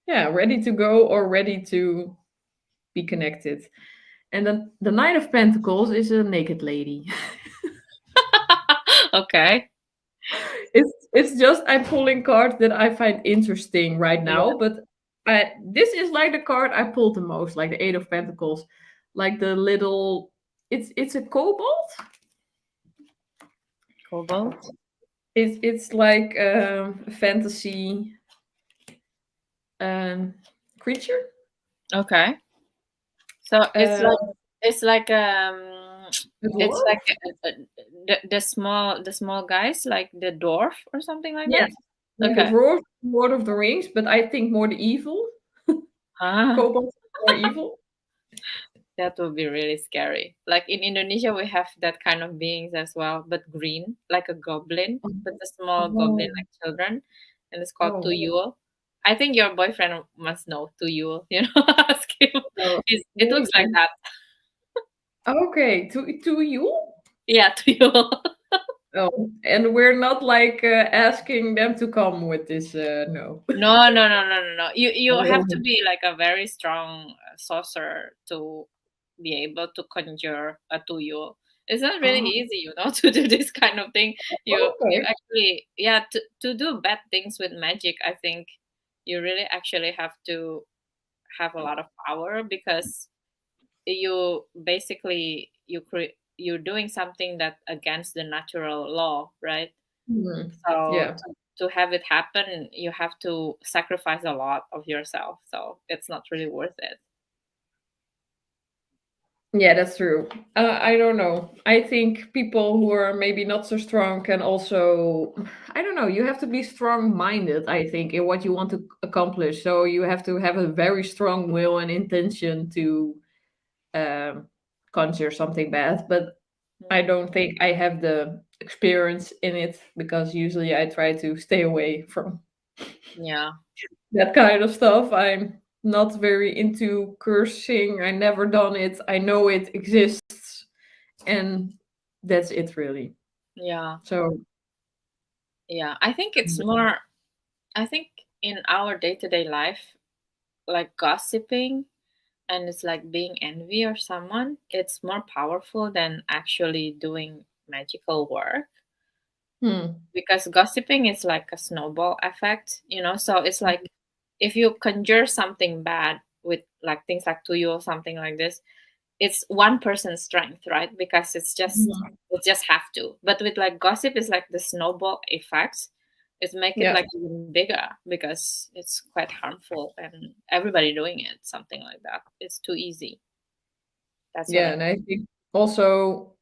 Yeah, ready to go or ready to be connected. And then the Knight of Pentacles is a naked lady. Okay. It's just I'm pulling cards that I find interesting right Yeah. now, but this is like the card I pulled the most, like the Eight of Pentacles, like the little. It's a cobalt. Cobalt. It's like a fantasy um, creature. Okay. So Uh, it's like a it's dwarf. like the small guys like the dwarf or something like Yeah, that. like a Okay. dwarf, Lord of the Rings, but I think more the evil. Ah, Cobalt is more evil. that would be really scary. Like in Indonesia, we have that kind of beings as well, but green, like a goblin, but a small goblin Oh, like children, and it's called oh, Tuyul. I think your boyfriend must know Tuyul. You know, ask him. no. It looks like that. Okay, to you. Yeah, Tuyul. Oh, and we're not like asking them to come with this. No. No, no, no, no, no, no. You have to Oh, be like a very strong sorcerer to be able to conjure a tuyo. It's not really oh, easy, to do this kind of thing. You okay. actually, yeah, to do bad things with magic. I think you really actually have to have a lot of power because you basically you're doing something that against the natural law, right? Hmm. So Yeah, to have it happen, you have to sacrifice a lot of yourself. So it's not really worth it. yeah, that's true. I don't know. I think people who are maybe not so strong can also. I don't know. You have to be strong-minded. I think in what you want to accomplish. So you have to have a very strong will and intention to um, conjure something bad. But I Mm, don't think I have the experience in it because usually I try to stay away from yeah, that kind of stuff. I'm not very into cursing. I never done it. I know it exists, and that's it really. yeah, So yeah. I think it's more. I think in our day to day life, like gossiping and it's like being envy of someone, it's more powerful than actually doing magical work hmm. because gossiping is like a snowball effect, So it's like if you conjure something bad with like things like tuyo or something like this, it's one person's strength, right? Because it's just Mhm. have to. But with like gossip, it's like the snowball effect. It's make it Yeah. like even bigger because it's quite harmful and everybody doing it, something like that. It's too easy. That's what Yeah, I. and I think also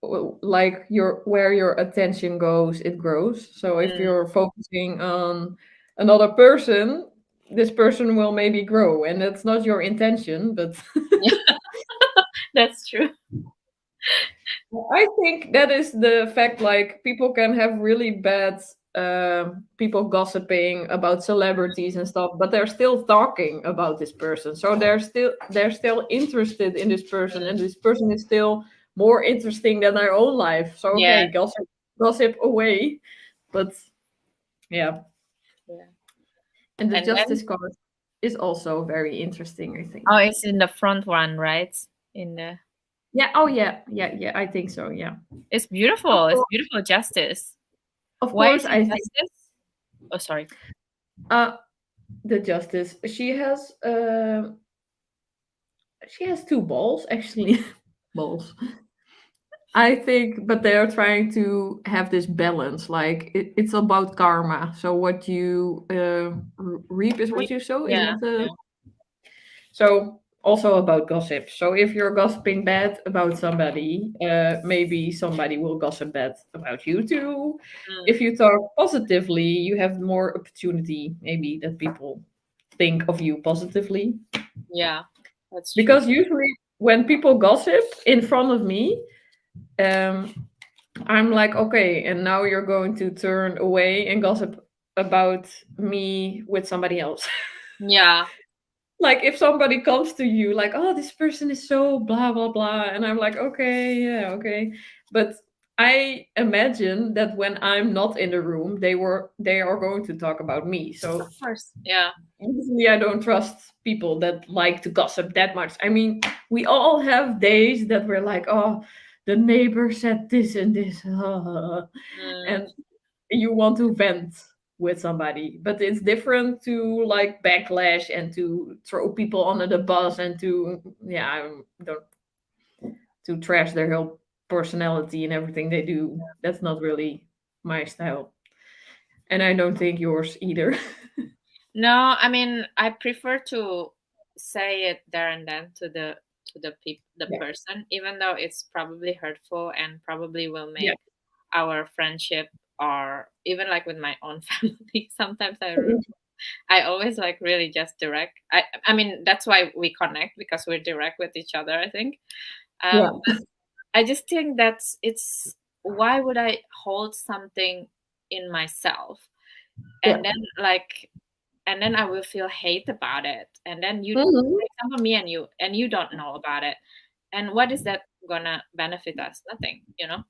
like your where your attention goes, it grows. So if Mm, you're focusing on another person, this person will maybe grow, and that's not your intention, but yeah, that's true. I think that is the fact. Like people can have really bad people gossiping about celebrities and stuff, but they're still talking about this person. So they're still interested in this person, Mm, and this person is still more interesting than their own life. So yeah, okay, gossip away, but yeah, yeah. and the And then justice card is also very interesting. I oh, think. it's in the front one, right? In the Yeah. Oh yeah. Yeah. Yeah. I think so. Yeah. it's Of beautiful. It's course. beautiful justice. Of Why course. is it I think. justice? Oh, sorry. Uh, the justice. She has two balls actually. Balls. I think, but they are trying to have this balance. Like it's about karma. So what you reap is what Re- you sow. Is Yeah, that the yeah. so also about gossip. So if you're gossiping bad about somebody, maybe somebody will gossip bad about you too. Mm, If you talk positively, you have more opportunity. Maybe that people think of you positively. yeah, that's true. Because usually when people gossip in front of me, um, I'm like, okay, and now you're going to turn away and gossip about me with somebody else. Yeah, Like if somebody comes to you like, oh, this person is so blah blah blah, and I'm like, okay, yeah, okay. But I imagine that when I'm not in the room, they are going to talk about me. of So course. Yeah. usually I don't trust people that like to gossip that much. I mean, we all have days that we're like, oh, the neighbor said this and this, Mm, and you want to vent with somebody. But it's different to like backlash and to throw people under the bus and to yeah, I don't to trash their whole personality and everything they do. That's not really my style, and I don't think yours either. no, I mean, I prefer to say it there and then the Yeah, person, even though it's probably hurtful and probably will yeah. make our friendship or even like with my own family. Sometimes I always like really just direct. I mean that's why we connect because we're direct with each other. I think. Yeah. But I just think that's it's why would I hold something in myself Yeah. and then like and then I will feel hate about it. And then you, Mhm. for example, me and you don't know about it. And what is that gonna benefit us? Nothing, you know.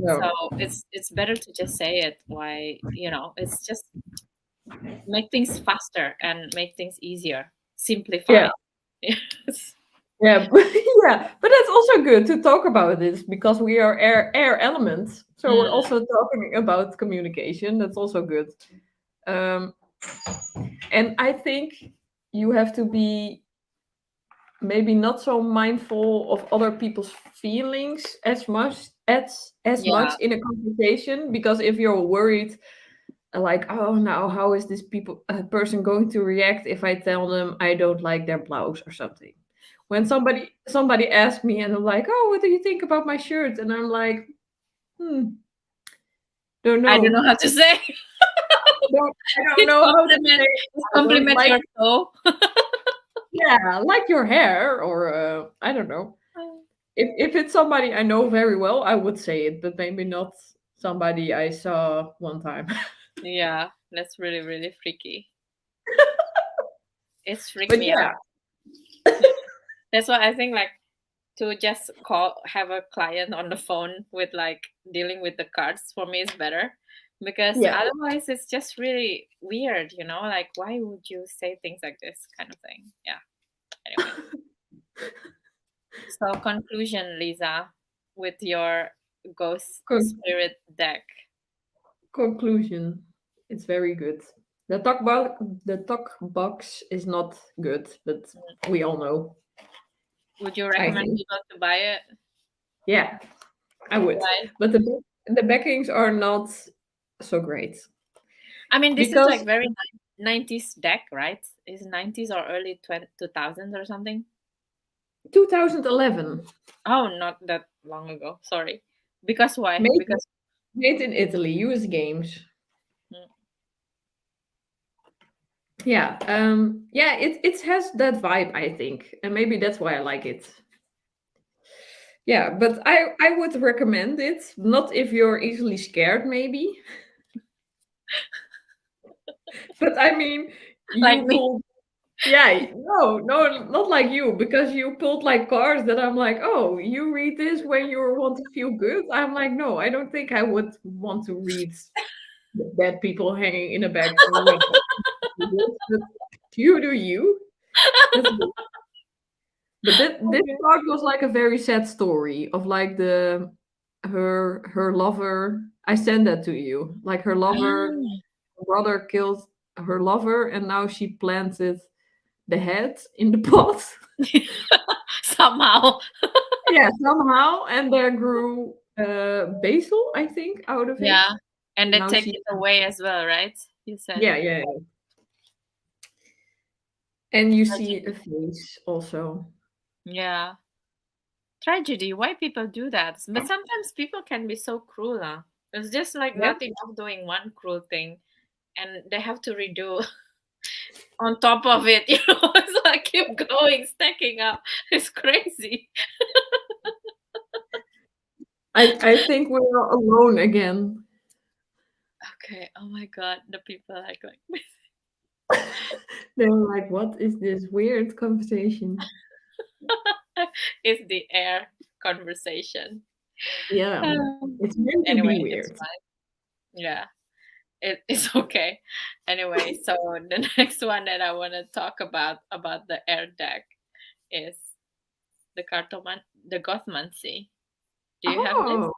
So No. it's better to just say it. Why, you know, it's just make things faster and make things easier. Yeah. Simplify. Yes. Yeah. Yeah. But that's also good to talk about this because we are air elements. So we're Mm, also talking about communication. That's also good. Um, and I think you have to be maybe not so mindful of other people's feelings as yeah. much in a conversation because if you're worried like, oh, now how is this person going to react if I tell them I don't like their blouse or something? When somebody asks me and I'm like, oh, what do you think about my shirt? And I'm like, don't I don't know. know how to say. I don't It's know how to say. compliment. It's I don't compliment like, your soul. yeah, I like your hair, or I don't know. If it's somebody I know very well, I would say it, but maybe not somebody I saw one time. Yeah, that's really really freaky. It's freaked But me yeah, out. That's why I think like to just call have a client on the phone with like dealing with the cards for me is better because yeah. otherwise it's just really weird, you know, like why would you say things like this kind of thing. Yeah, anyway. So conclusion, Lisa, with your ghost Con- spirit deck. conclusion. It's very good. The talk box is not good, but we all know. Would you I recommend think. people to buy it? Yeah, I would. Why? But the backings are not so great. I mean, this is because like very 90s deck, right? Is 90s or early 2000s or something? 2011, Oh, not that long ago. Sorry. Because why? made Because made in Italy, US Games. mm, Yeah, yeah, it has that vibe, I think, and maybe that's why I like it. Yeah, but I would recommend it, not if you're easily scared, maybe, but I mean, like you me. pulled. Yeah, no, no, not like you, because you pulled like cards that I'm like, oh, you read this when you want to feel good. I'm like, no, I don't think I would want to read dead people hanging in a bag when but you do you. That's good. But this Okay. part was like a very sad story of like the her lover. I sent that to you. Like her lover, Ah. her brother killed her lover, and now she planted the head in the pot. Somehow. Yeah, somehow, and there grew basil, I think, out of it. Yeah. And they Now take she, it away as well, right? You said. yeah, yeah, yeah. And you see a Tragedy. face also. Yeah. Tragedy. Why people do that? But sometimes people can be so cruel. Huh? It's just like Yeah, not enough doing one cruel thing and they have to redo on top of it. It's like keep going, stacking up. It's crazy. I think we're not alone again. Okay. Oh my god, the people like They're like, what is this weird conversation? it's the air conversation. Yeah, it's meant to Anyway, be it's weird. fine. Yeah, it's okay. Anyway, so the next one that I want to talk about the air deck is the cartoman, the Gothmancy. Do you have this? Oh,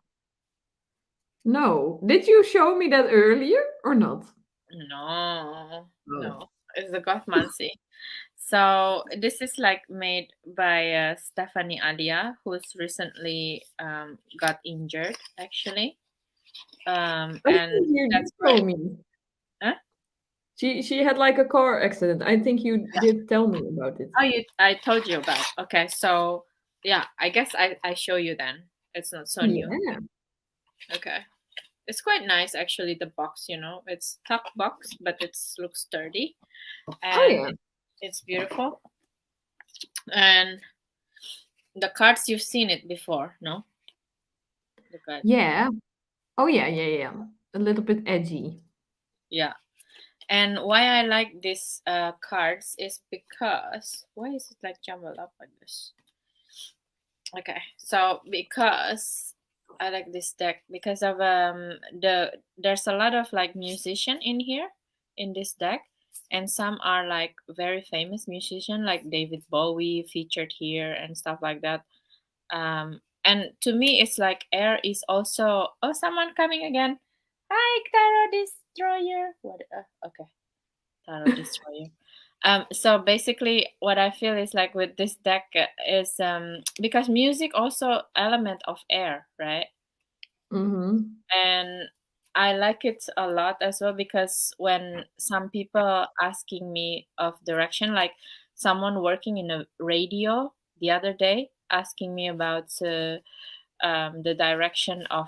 no. Did you show me that earlier or not? No, Oh. no. It's the Gothmancy. So this is like made by Stephanie Alia, who's recently got injured actually, I and think you did that's show why. me. Huh? She had like a car accident. I think you Yeah. did tell me about it. Oh, I told you about. Okay, so yeah, I guess I show you then. It's not so new. Yeah. Okay, it's quite nice actually. The box, it's tuck box, but it looks sturdy Oh and yeah. it's beautiful. And the cards you've seen it before, no? The card. Yeah. Oh yeah, yeah, yeah. A little bit edgy. Yeah. And why I like these cards is because why is it like jumbled up like this? Okay, so because I like this deck because of there's a lot of like musician in here in this deck, and some are like very famous musician like David Bowie featured here and stuff like that. And to me, it's like air is also someone coming again. Hi, Taro Destroyer. What? Okay. Taro Destroyer. So basically, what I feel is like with this deck is because music also element of air, right? Mm-hmm. And I like it a lot as well because when some people asking me of direction, like someone working in a radio the other day asking me about the direction of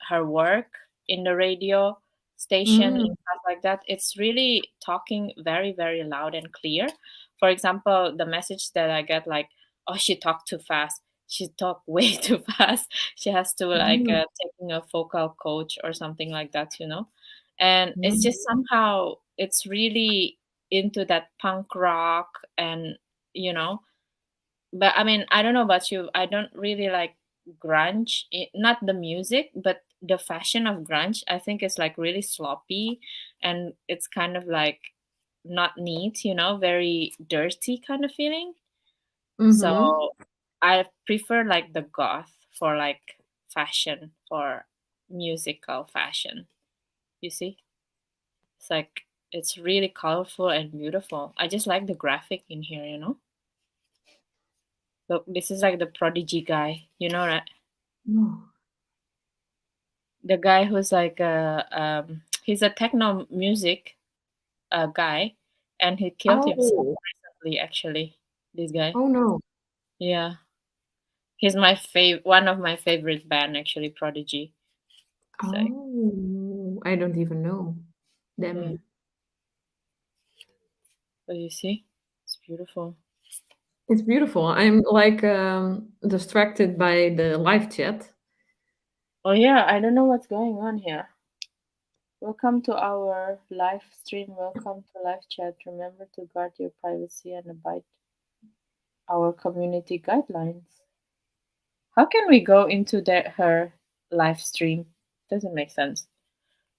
her work in the radio station and Mm. stuff like that, it's really talking very very loud and clear. For example, the message that I get like, oh, she talked too fast, she talked way too fast, she has to like Mm. taking a vocal coach or something like that. And it's Mm. just somehow it's really into that punk rock and you know but I mean, I don't know about you. I don't really like grunge. Not the music, but the fashion of grunge. I think it's like really sloppy, and it's kind of like not neat. Very dirty kind of feeling. Mm-hmm. So I prefer like the goth for like fashion for musical fashion. You see, it's like it's really colorful and beautiful. I just like the graphic in here. Look, this is like the prodigy guy. You know, right? Oh. The guy who's like He's a techno music guy, and he killed himself Oh, recently. Actually, this guy. oh no. Yeah, he's my one of my favorite band. Actually, Prodigy. So Oh, I don't even know yeah, them. but you see, it's beautiful. It's beautiful. I'm like distracted by the live chat. Oh yeah, I don't know what's going on here. Welcome to our live stream. Welcome to live chat. Remember to guard your privacy and abide our community guidelines. How can we go into her live stream? Doesn't make sense.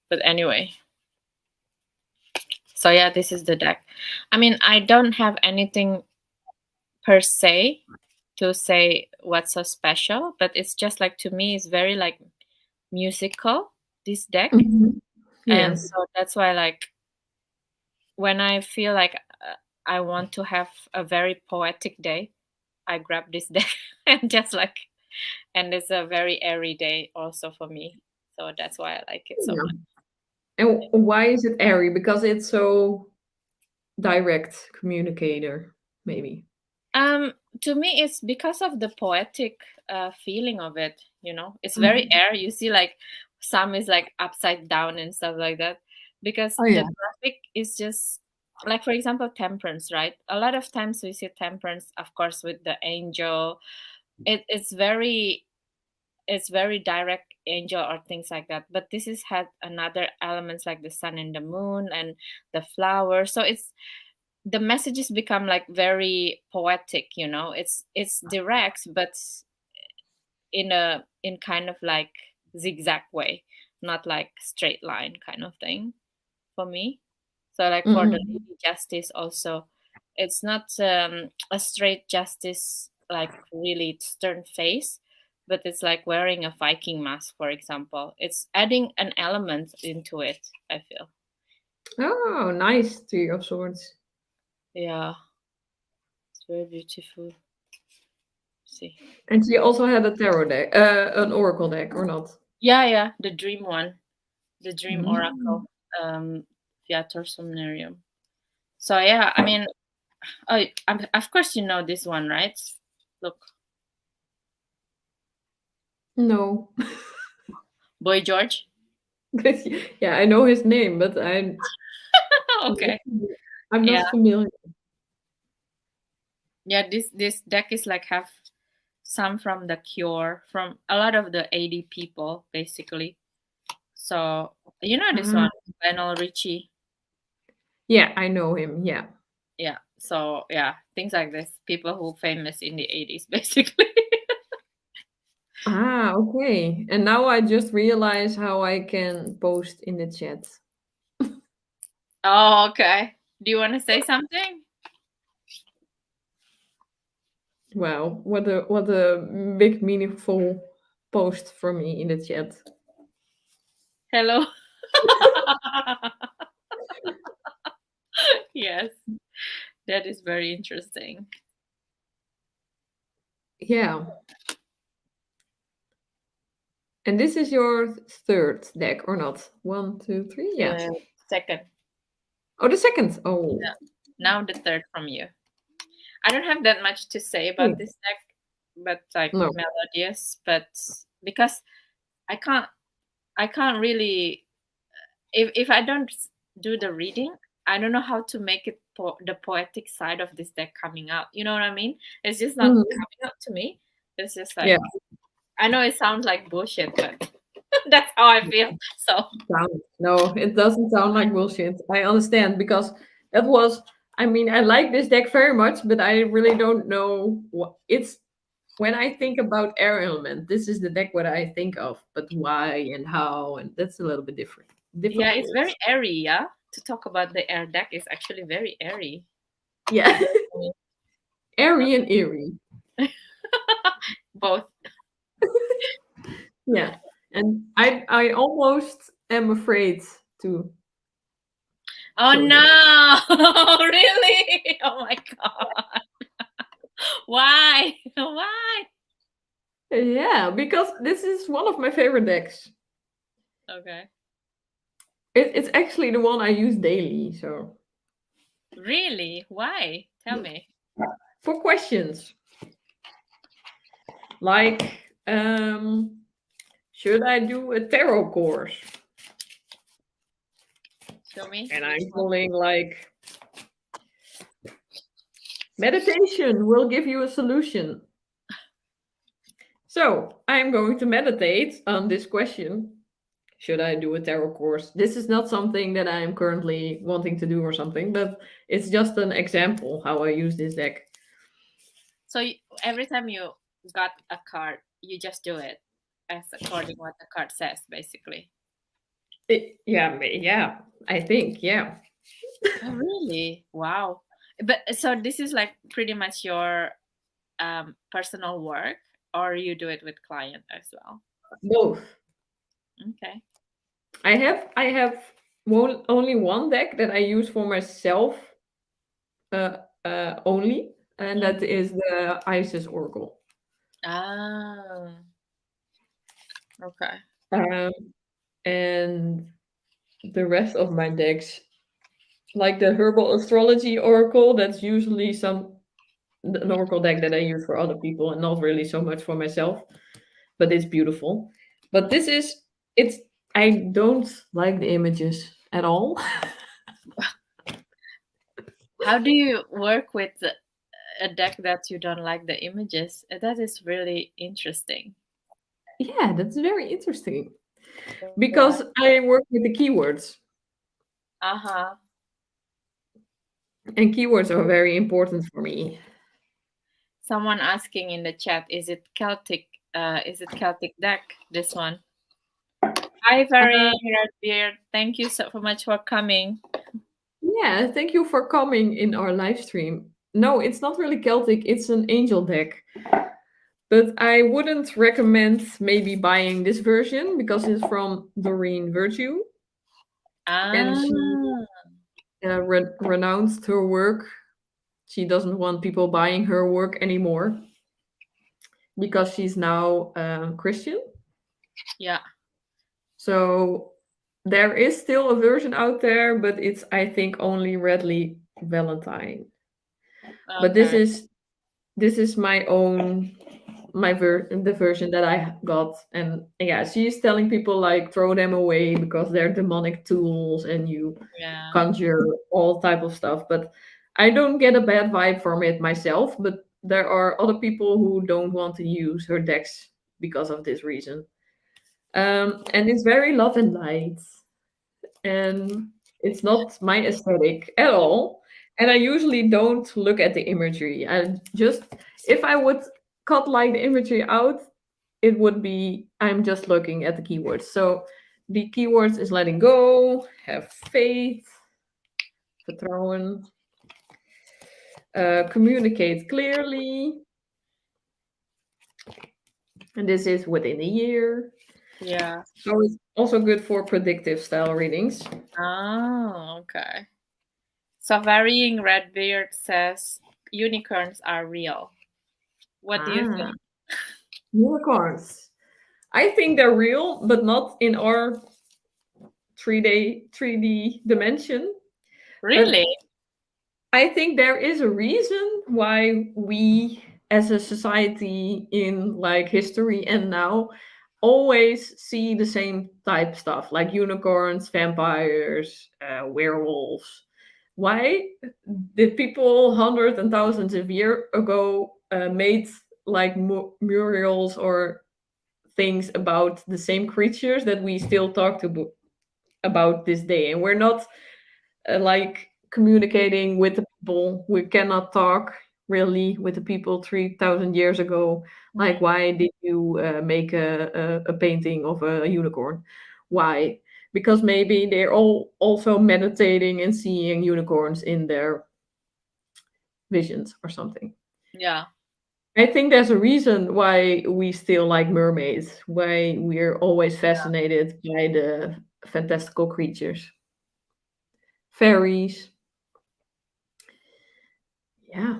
But anyway, so yeah, this is the deck. I mean, I don't have anything per se to say what's so special, but it's just like to me, it's very like musical, this deck. Mhm. And Yeah. so that's why, like, when I feel like I want to have a very poetic day, I grab this deck and just like, and it's a very airy day also for me. So that's why I like it so Yeah. much. And why is it airy? Because it's so direct communicator, maybe. To me, it's because of the poetic feeling of it. You know, it's very Mhm. air. You see, like some is like upside down and stuff like that, because Oh the yeah. graphic is just like, for example, temperance, right? A lot of times we see temperance, of course, with the angel. It's very direct angel or things like that. But this is had another elements like the sun and the moon and the flower. So the messages become like very poetic, you know. It's direct, but in kind of like zigzag way, not like straight line kind of thing for me. So like for the Mhm. lady justice also, it's not a straight justice like really stern face, but it's like wearing a Viking mask, for example. It's adding an element into it, I feel. Oh, nice. Three of Swords. Yeah, it's very beautiful. See. And she also had a tarot deck, an oracle deck, or not? Yeah, the dream one, the dream Mm. oracle, Viator Somnarium. So yeah, I mean, oh, of course you know this one, right? Look, No. Boy George. Yeah, I know his name, but Okay. I'm Yeah, not familiar. yeah. This deck is like have some from the Cure, from a lot of the AD people, basically. So you know this Ah, one, Lionel Richie. yeah, I know him. Yeah. Yeah. So yeah, things like this. People who famous in the 80s, basically. Ah, okay. And now I just realize how I can post in the chat. Oh, okay. Do you want to say something? Wow, what a big meaningful post for me in the chat. Hello. Yes, that is very interesting. Yeah. And this is your third deck or not? One, two, three. Yeah. Uh, Second. Oh, the second. Oh, Yeah. Now the third from you. I don't have that much to say about okay. this deck, but like No. melodious. But because I can't, I can't really. If I don't do the reading, I don't know how to make it the poetic side of this deck coming out. You know what I mean? It's just not Mhm. coming out to me. It's just Yeah. like, I know it sounds like bullshit, but that's how I feel. So No, it doesn't sound like bullshit. I understand because that was. I mean, I like this deck very much, but I really don't know what it's. When I think about air element, this is the deck what I think of, but why and how, and that's a little bit different. yeah, it's Difficult. very airy. Yeah, to talk about the air deck is actually very airy. Yeah. Very- Airy and eerie. Both. Yeah. And I almost am afraid to Oh show them. no! Really? Oh my god! Why? Why? Yeah, because this is one of my favorite decks. Okay. It's actually the one I use daily. So Really? Why? Tell me. for questions like, should I do a tarot course? Show me And which I'm one. pulling like, meditation will give you a solution. So I'm going to meditate on this question. Should I do a tarot course? This is not something that I'm currently wanting to do or something, but it's just an example how I use this deck. So every time you got a card, you just do it as according what the card says, basically. Yeah, I think, yeah. Oh, really? Wow. But so this is like pretty much your personal work, or you do it with client as well? Both. Okay. I have only one deck that I use for myself only, and that Mhm. is the Isis Oracle. Ah, okay. Um, and the rest of my decks, like the Herbal Astrology Oracle, that's usually an oracle deck that I use for other people and not really so much for myself, but it's beautiful. But this is it's I don't like the images at all. How do you work with a deck that you don't like the images? That is really interesting. Yeah, that's very interesting Yeah. because I work with the keywords, Uh-huh. and keywords are very important for me. Someone asking in the chat, is it Celtic? Is it Celtic deck? This one. Hi, Uh, Very Redbeard. Thank you so much for coming. yeah, thank you for coming in our live stream. No, it's not really Celtic, it's an angel deck. But I wouldn't recommend maybe buying this version because it's from Doreen Virtue, and she Ah, renounced her work. She doesn't want people buying her work anymore because she's now Christian. yeah. So there is still a version out there, but it's, I think, only Redley Valentine. But Okay. this is the version that I got, and yeah, she's telling people like throw them away because they're demonic tools and you Yeah. conjure all type of stuff. But I don't get a bad vibe from it myself, but there are other people who don't want to use her decks because of this reason. And it's very love and light, and it's not my aesthetic at all. And I usually don't look at the imagery. I just, if I would cut like the imagery out, it would be I'm just looking at the keywords. So the keywords is letting go, have faith, vertrouwen, communicate clearly, and this is within a year. Yeah. So it's also good for predictive style readings. Oh, okay. So Varying Redbeard says unicorns are real. What do you Ah, think? unicorns. I think they're real, but not in our 3D dimension. But Really? I think there is a reason why we as a society in like history and now always see the same type stuff like unicorns, vampires, werewolves. Why did people hundreds and thousands of years ago made like murals or things about the same creatures that we still talk to about this day? And we're not like communicating with the people. We cannot talk really with the people 3,000 years ago. Like, Mhm. why did you make a painting of a unicorn? Why? Because maybe they're all also meditating and seeing unicorns in their visions or something. Yeah. I think there's a reason why we still like mermaids, why we're always Yeah. fascinated by the fantastical creatures. Fairies. Yeah.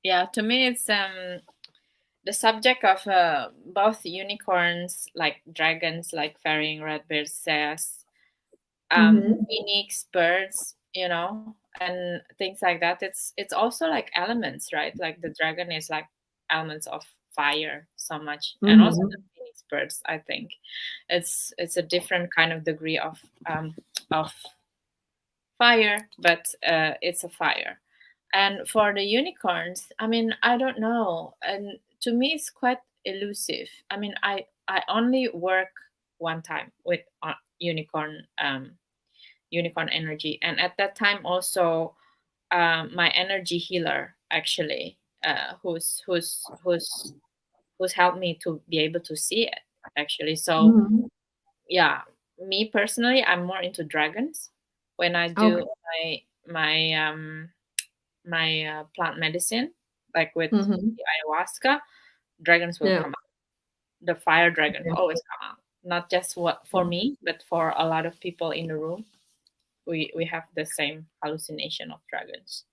Yeah. To me, it's the subject of both unicorns, like dragons, like ferrying redbeard says, Mm-hmm. phoenix, birds, and things like that. It's also like elements, right? Like the dragon is like elements of fire so much, and also the Mm-hmm. phoenix birds. I think it's a different kind of degree of fire, but it's a fire. And for the unicorns, I mean, I don't know. And to me, it's quite elusive. I mean, I only work one time with unicorn energy, and at that time also, my energy healer actually, who's helped me to be able to see it actually. So Mm-hmm. yeah, me personally, I'm more into dragons. When I do Okay. my plant medicine, like with Mm-hmm. the ayahuasca, dragons will Yeah. come out. The fire dragon Yeah. always come out. Not just what for me, but for a lot of people in the room. We have the same hallucination of dragons.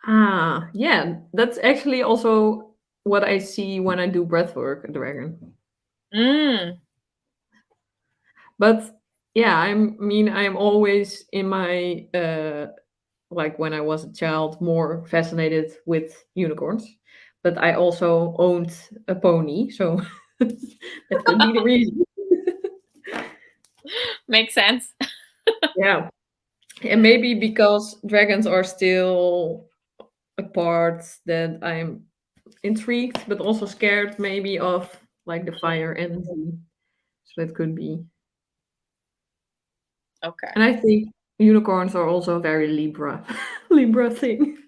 Ah, yeah. That's actually also what I see when I do breathwork, a dragon. Mm, But yeah, I'm always in my like when I was a child more fascinated with unicorns. But I also owned a pony, so that could be the reason. makes sense. Yeah. And maybe because dragons are still a part that I'm intrigued but also scared maybe of like the fire energy. So that could be. And Okay. I think unicorns are also very Libra Libra thing.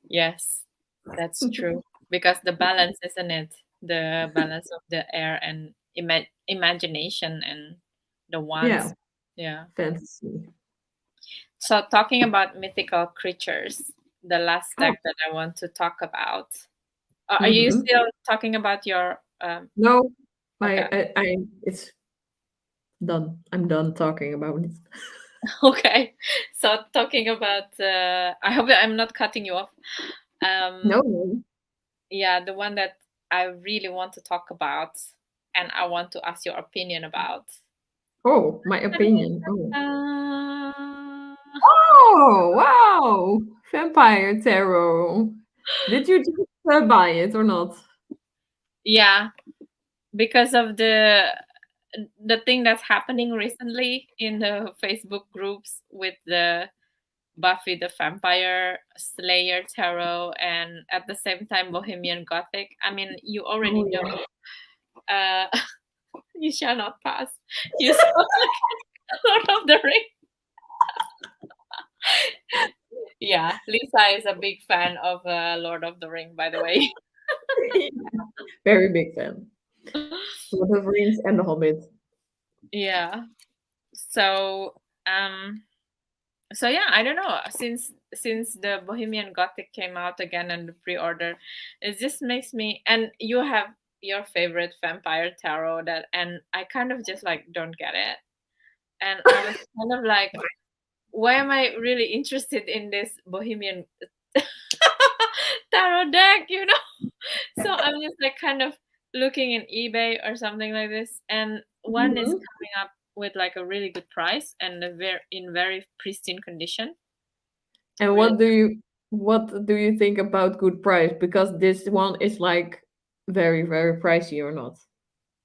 Yes, that's true. Because the balance, isn't it? The balance of the air and imagination and the Yeah, ones. Yeah. fantasy. So talking about mythical creatures, the last Oh, deck that I want to talk about. Are you mhm. still talking about your No, okay. it's done. I'm done talking about it. Okay. So talking about I hope I'm not cutting you off. No, Um no. yeah, the one that I really want to talk about and I want to ask your opinion about. Oh, my opinion. Oh. Ta-da! Oh, wow! Vampire Tarot. Did you just buy it or not? Yeah, because of the thing that's happening recently in the Facebook groups with the Buffy the Vampire Slayer tarot and at the same time Bohemian Gothic. I mean, you already Oh, know. yeah. Uh, you shall not pass. You saw like Lord of the Ring. Yeah, Lisa is a big fan of Lord of the Ring, by the way. Very big fan. Lord of the Rings and The Hobbit. Yeah. So um so yeah, I don't know. Since the Bohemian Gothic came out again and the pre-order, it just makes me, and you have your favorite vampire tarot that, and I kind of just like don't get it. And I was kind of like, why am I really interested in this Bohemian tarot deck, So I'm just like kind of looking in eBay or something like this, and one is Mhm. coming up with like a really good price and in very pristine condition. And Really, what do you think about good price? Because this one is like very, very pricey or not?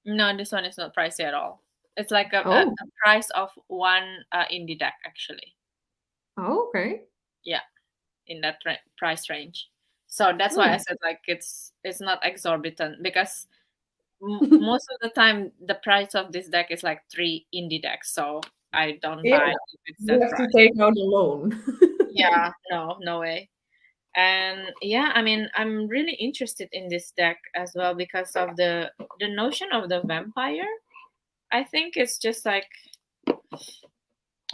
no, this one is not pricey at all. It's like a Oh, price of one indie deck actually. oh, okay. Yeah, in that price range. So that's why I Hmm. said like it's not exorbitant because most of the time the price of this deck is like three indie decks. So I don't Yeah, buy if it's you that have to price. take out a loan. Yeah, no, no way. And yeah, I mean, I'm really interested in this deck as well because of the notion of the vampire. I think it's just like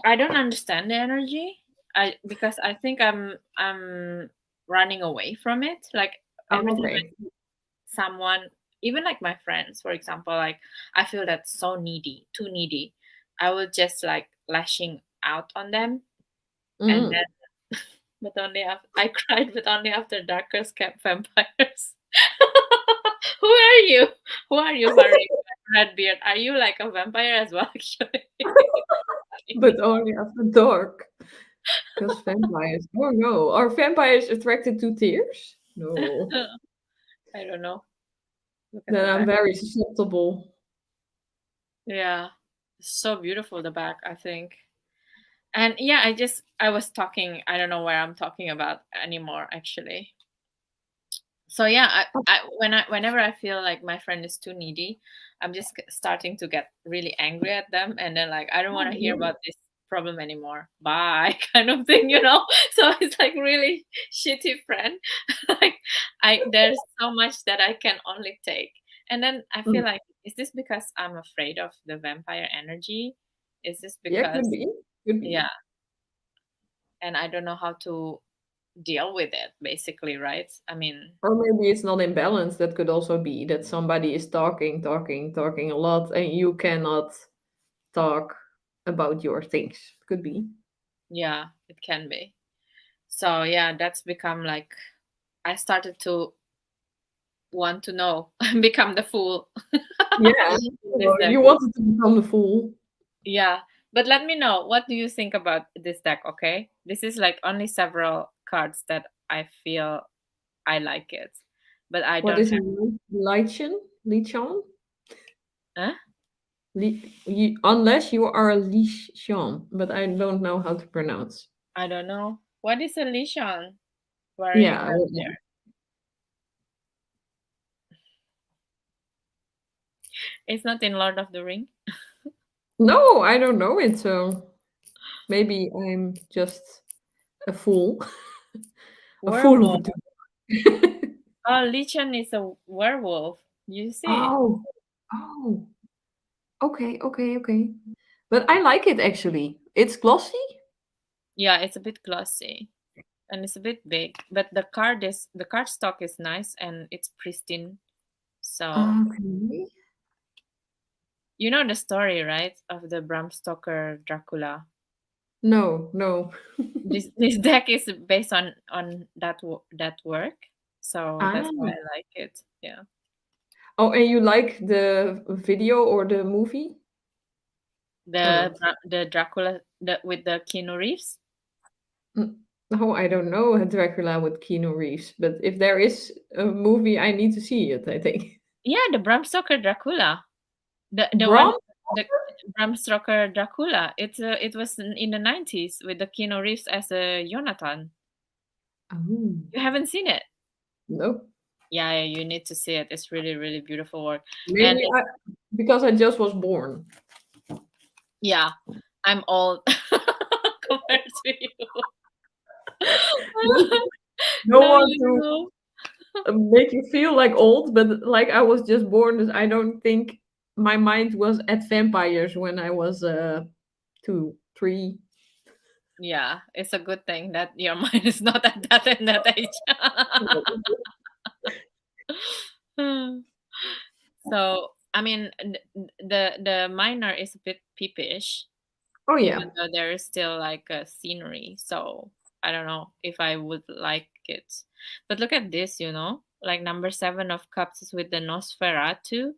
I don't understand the energy. I because I think I'm running away from it. Like Oh, every time okay. I see someone, even like my friends, for example, like I feel that's so needy, too needy. I will just like lashing out on them, and Mhm. but only after I cried, but only after Darker Scap Vampires. you? Who are you, Farid? Redbeard. Are you like a vampire as well, actually? But only after dark. Because vampires. Oh no. Are vampires attracted to tears? No. I don't know. Look at the Then I'm back. very susceptible. Yeah. So beautiful, the back, I think. And yeah, I was talking, I don't know where I'm talking about anymore, actually. So yeah, whenever I feel like my friend is too needy, I'm just starting to get really angry at them, and then like I don't want to hear about this problem anymore. Bye, kind of thing, you know. So it's like really shitty friend. Like there's so much that I can only take, and then I feel Mm. like, is this because I'm afraid of the vampire energy? Is this Yeah, could because, be. Could be. yeah, and I don't know how to deal with it, basically, right? I mean, Or maybe it's not in balance. That could also be that somebody is talking a lot, and you cannot talk about your things. Could be. yeah, it can be. So yeah, that's become like, I started to want to know, become the fool. Yeah. This Well, deck. you wanted to become the fool. Yeah, but let me know, what do you think about this deck? Okay, this is like only several cards that I feel I like it, but I What don't is have. it? Lichen? Lichon? Huh? Unless you are a Lichon, but I don't know how to pronounce. I don't know. What is a Lishan wearing Yeah. red there? It's not in Lord of the Ring. No, I don't know it. So maybe I'm just a fool. A fool of Werewolf. the. Oh, Lichen is a werewolf. You see? Oh, oh, okay. But I like it actually. It's glossy. Yeah, it's a bit glossy and it's a bit big, but the card stock is nice and it's pristine. So Okay. you know the story, right, of the Bram Stoker Dracula. No. This deck is based on that work, so Ah. that's why I like it. Yeah, Oh, and you like the video or the movie or not? the Dracula with the Keanu Reeves. Mm, No, I don't know Dracula with Keanu Reeves, but if there is a movie, I need to see it, I think. Yeah, the Bram Stoker Dracula. The one, Bram? the Bram Stoker Dracula. It was in the 90s with the Keanu Reeves as a Jonathan. Oh, You haven't seen it? no. Yeah, you need to see it. It's really, really beautiful work. And Maybe because I just was born. yeah, I'm old compared to you. Don't No, want you to know. make you feel like old, but like I was just born. I don't think my mind was at vampires when I was 2, 3. Yeah, it's a good thing that your mind is not at that in that age. So, I mean, the minor is a bit peepish, Oh even yeah. though there is still like a scenery. So I don't know if I would like it. But look at this, like number 7 of cups is with the Nosferatu.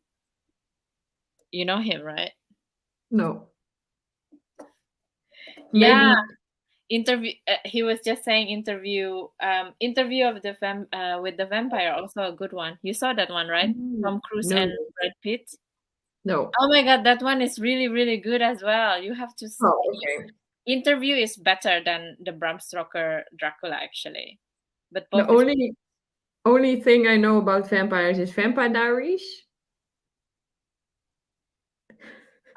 You know him, right? No. Yeah, Maybe. interview. He was just saying interview of the with the vampire, also a good one. You saw that one, right? Tom Cruise No. and Brad Pitt. No. Oh my god, that one is really, really good as well. You have to. Oh, okay. Interview is better than the Bram Stoker Dracula, actually, but The both is. only thing I know about vampires is Vampire Diaries.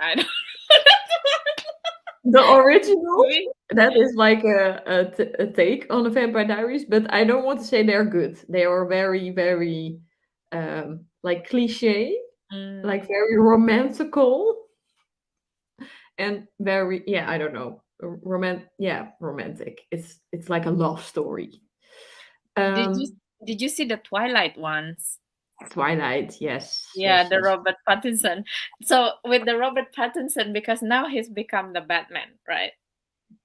I don't. The original, Movie? that is like a take on the Vampire Diaries, but I don't want to say they're good. They are very, very like cliche, like Mm, very romantical and very, yeah, I don't know. Romantic. It's like a love story. did you Um did you see the Twilight ones? Twilight, yes, Yeah, yes, the yes. Robert Pattinson. So with the Robert Pattinson, because now he's become the Batman, right?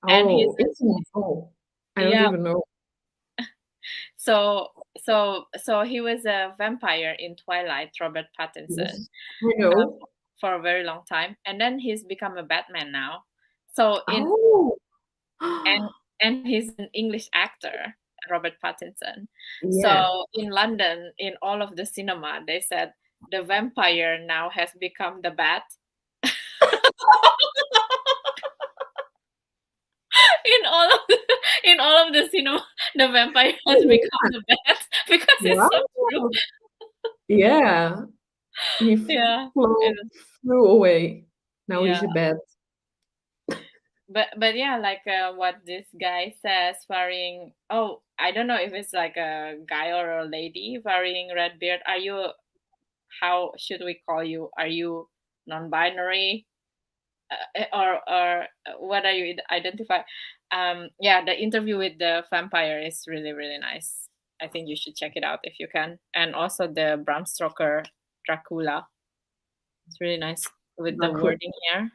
And he's Oh, it's oh, I don't yeah. even know. So he was a vampire in Twilight, Robert Pattinson, Yes, I know. for a very long time, and then he's become a Batman now. So in Oh. and and he's an English actor, Robert Pattinson. Yeah. So in London, in all of the cinema, they said the vampire now has become the bat. In all of in all of the cinema, the vampire has Oh, become the bat because it's wow. so true. Yeah. He Yeah. flew And flew away. Now yeah. he's a bat. But yeah, like what this guy says, varying. Oh, I don't know if it's like a guy or a lady varying red beard. Are you? How should we call you? Are you non-binary, or what are you identify? Yeah, the interview with the vampire is really really nice. I think you should check it out if you can. And also the Bram Stoker Dracula. It's really nice with the Dracula. wording here.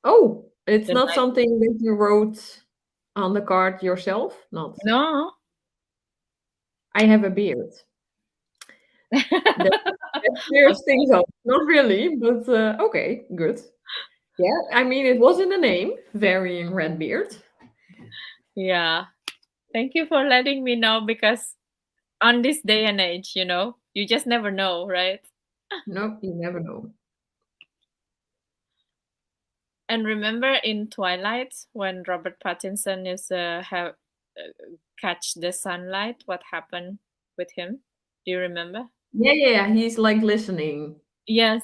Oh, it's The not night. something that you wrote on the card yourself? Not. No. I have a beard. That that clears things up. Not really, but okay, good. Yeah, I mean, it was in the name, Varying Redbeard. Yeah. Thank you for letting me know, because on this day and age, you just never know, right? No, you never know. And remember in Twilight when Robert Pattinson is have catch the sunlight, what happened with him? Do you remember? Yeah, yeah, yeah, he's like listening. Yes.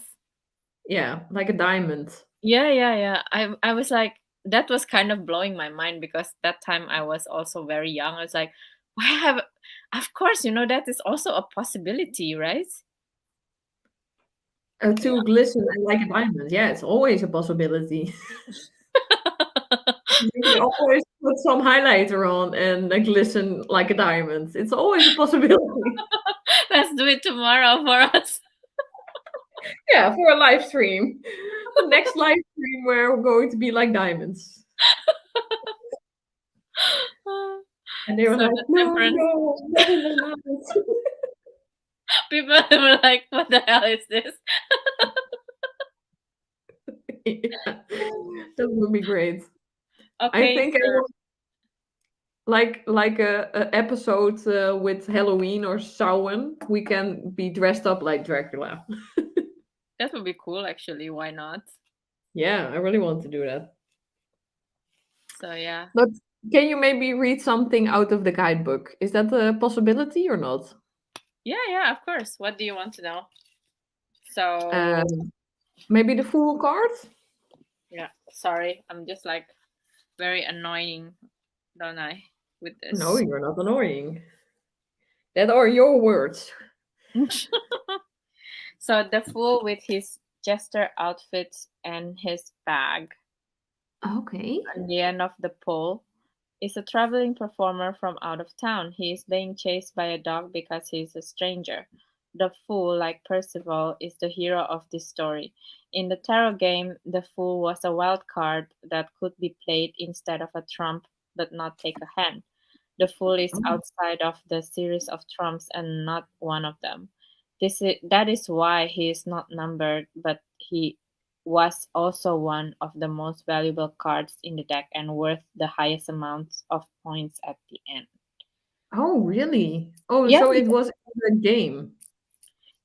Yeah, like a diamond. Yeah. I was like, that was kind of blowing my mind, because that time I was also very young. I was like, why have of course, that is also a possibility, right? To glisten like a diamond. Yeah, it's always a possibility. You can always put some highlighter on and glisten like a diamond. It's always a possibility. Let's do it tomorrow for us. Yeah, for a live stream. The next live stream, we're going to be like diamonds. And they were So like, the no, temperance no, not in the night. people were like, what the hell is this? Yeah, that would be great. I Okay, think I sir. want like a episode with Halloween or Samhain. We can be dressed up like Dracula. That would be cool, actually. Why not? Yeah, I really want to do that. So yeah. But can you maybe read something out of the guidebook? Is that a possibility or not? Yeah, of course. What do you want to know? So Maybe the full card? yeah, sorry. I'm just like very annoying, don't I, with No, this. you're not annoying. That are your words. So the fool with his jester outfit and his bag Okay. on the end of the pole is a traveling performer from out of town. He is being chased by a dog because he is a stranger. The fool, like Percival, is the hero of this story. In the tarot game, the fool was a wild card that could be played instead of a trump but not take a hand. The fool is Oh. outside of the series of trumps and not one of them. That is why he is not numbered, but he was also one of the most valuable cards in the deck and worth the highest amounts of points at the end. Oh, really? Oh, Yeah, so it was a game.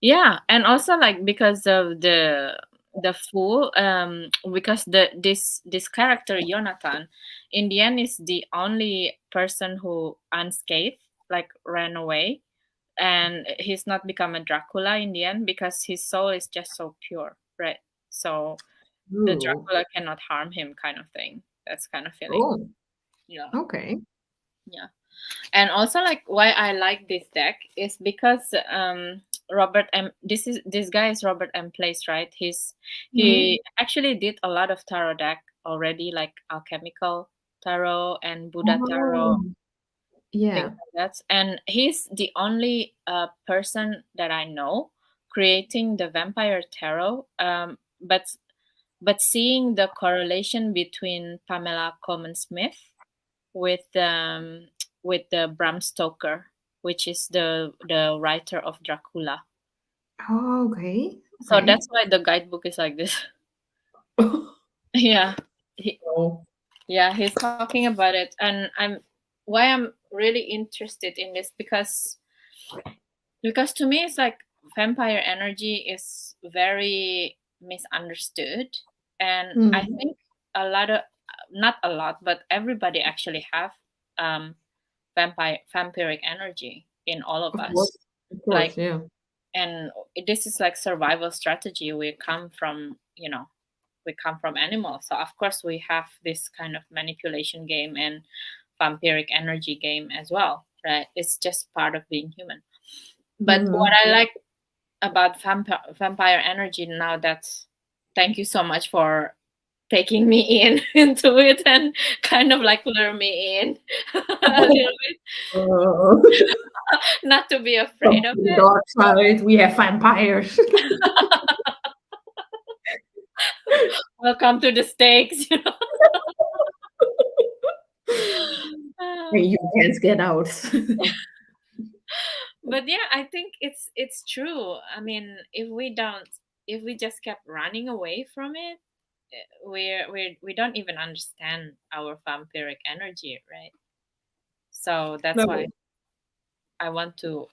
yeah, and also like because of the fool, because this character Jonathan, in the end, is the only person who unscathed, like ran away, and he's not become a Dracula in the end because his soul is just so pure, right? So the Ooh. Dracula cannot harm him, kind of thing. That's kind of feeling. Oh, Yeah, okay. yeah. And also like why I like this deck is because this guy is Robert M. Place, right? Mhm. He actually did a lot of tarot deck already, like alchemical tarot and Buddha tarot, Oh, things yeah. like that. And he's the only person that I know creating the vampire tarot. But seeing the correlation between Pamela Coleman Smith with with the Bram Stoker. which is the writer of Dracula. Oh, okay. So Okay. that's why the guidebook is like this. Yeah. He, Oh. yeah, he's talking about it, and I'm really interested in this because to me it's like vampire energy is very misunderstood, and I Mhm. think a lot of not a lot, but everybody actually have um vampiric energy in all of Of us. course. Of Like, course, yeah. and this is like survival strategy. We come from, we come from animals, so of course we have this kind of manipulation game and vampiric energy game as well, right? It's just part of being human. But what Mhm. I like about vampire energy now, that's, thank you so much for taking me in into it and kind of like lure me in a little bit, Oh. not to be From afraid of the it. dark side, we have vampires. Welcome to the stakes. And you can't get out. But yeah, I think it's true. I mean, if we just kept running away from it, we don't even understand our vampiric energy, right? So that's why No. I want to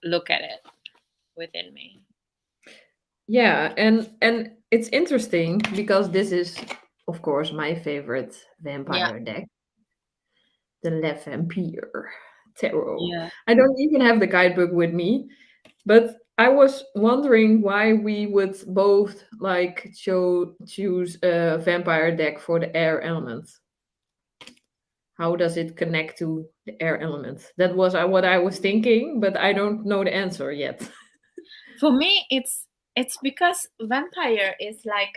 look at it within me. Yeah, and it's interesting because this is, of course, my favorite Yeah, vampire deck, the Le Vampire Tarot. yeah. I don't even have the guidebook with me, but I was wondering why we would both like choose a vampire deck for the air element. How does it connect to the air element? That was what I was thinking, but I don't know the answer yet. For me, it's because vampire is like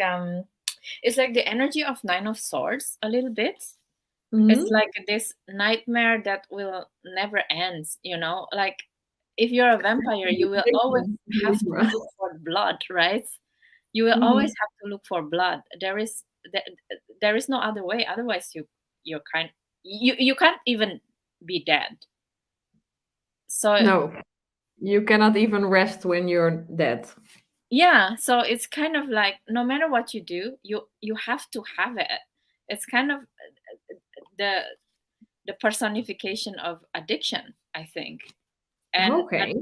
it's like the energy of Nine of Swords a little bit. It's Hmm. like this nightmare that will never end, like if you're a vampire, you will always have to look for blood, right? You will always Hmm. have to look for blood. There is no other way, otherwise you can't even be dead. So No, you cannot even rest when you're dead. yeah, so it's kind of like no matter what you do, you have to have it. It's kind of the the personification of addiction, I think. and Okay.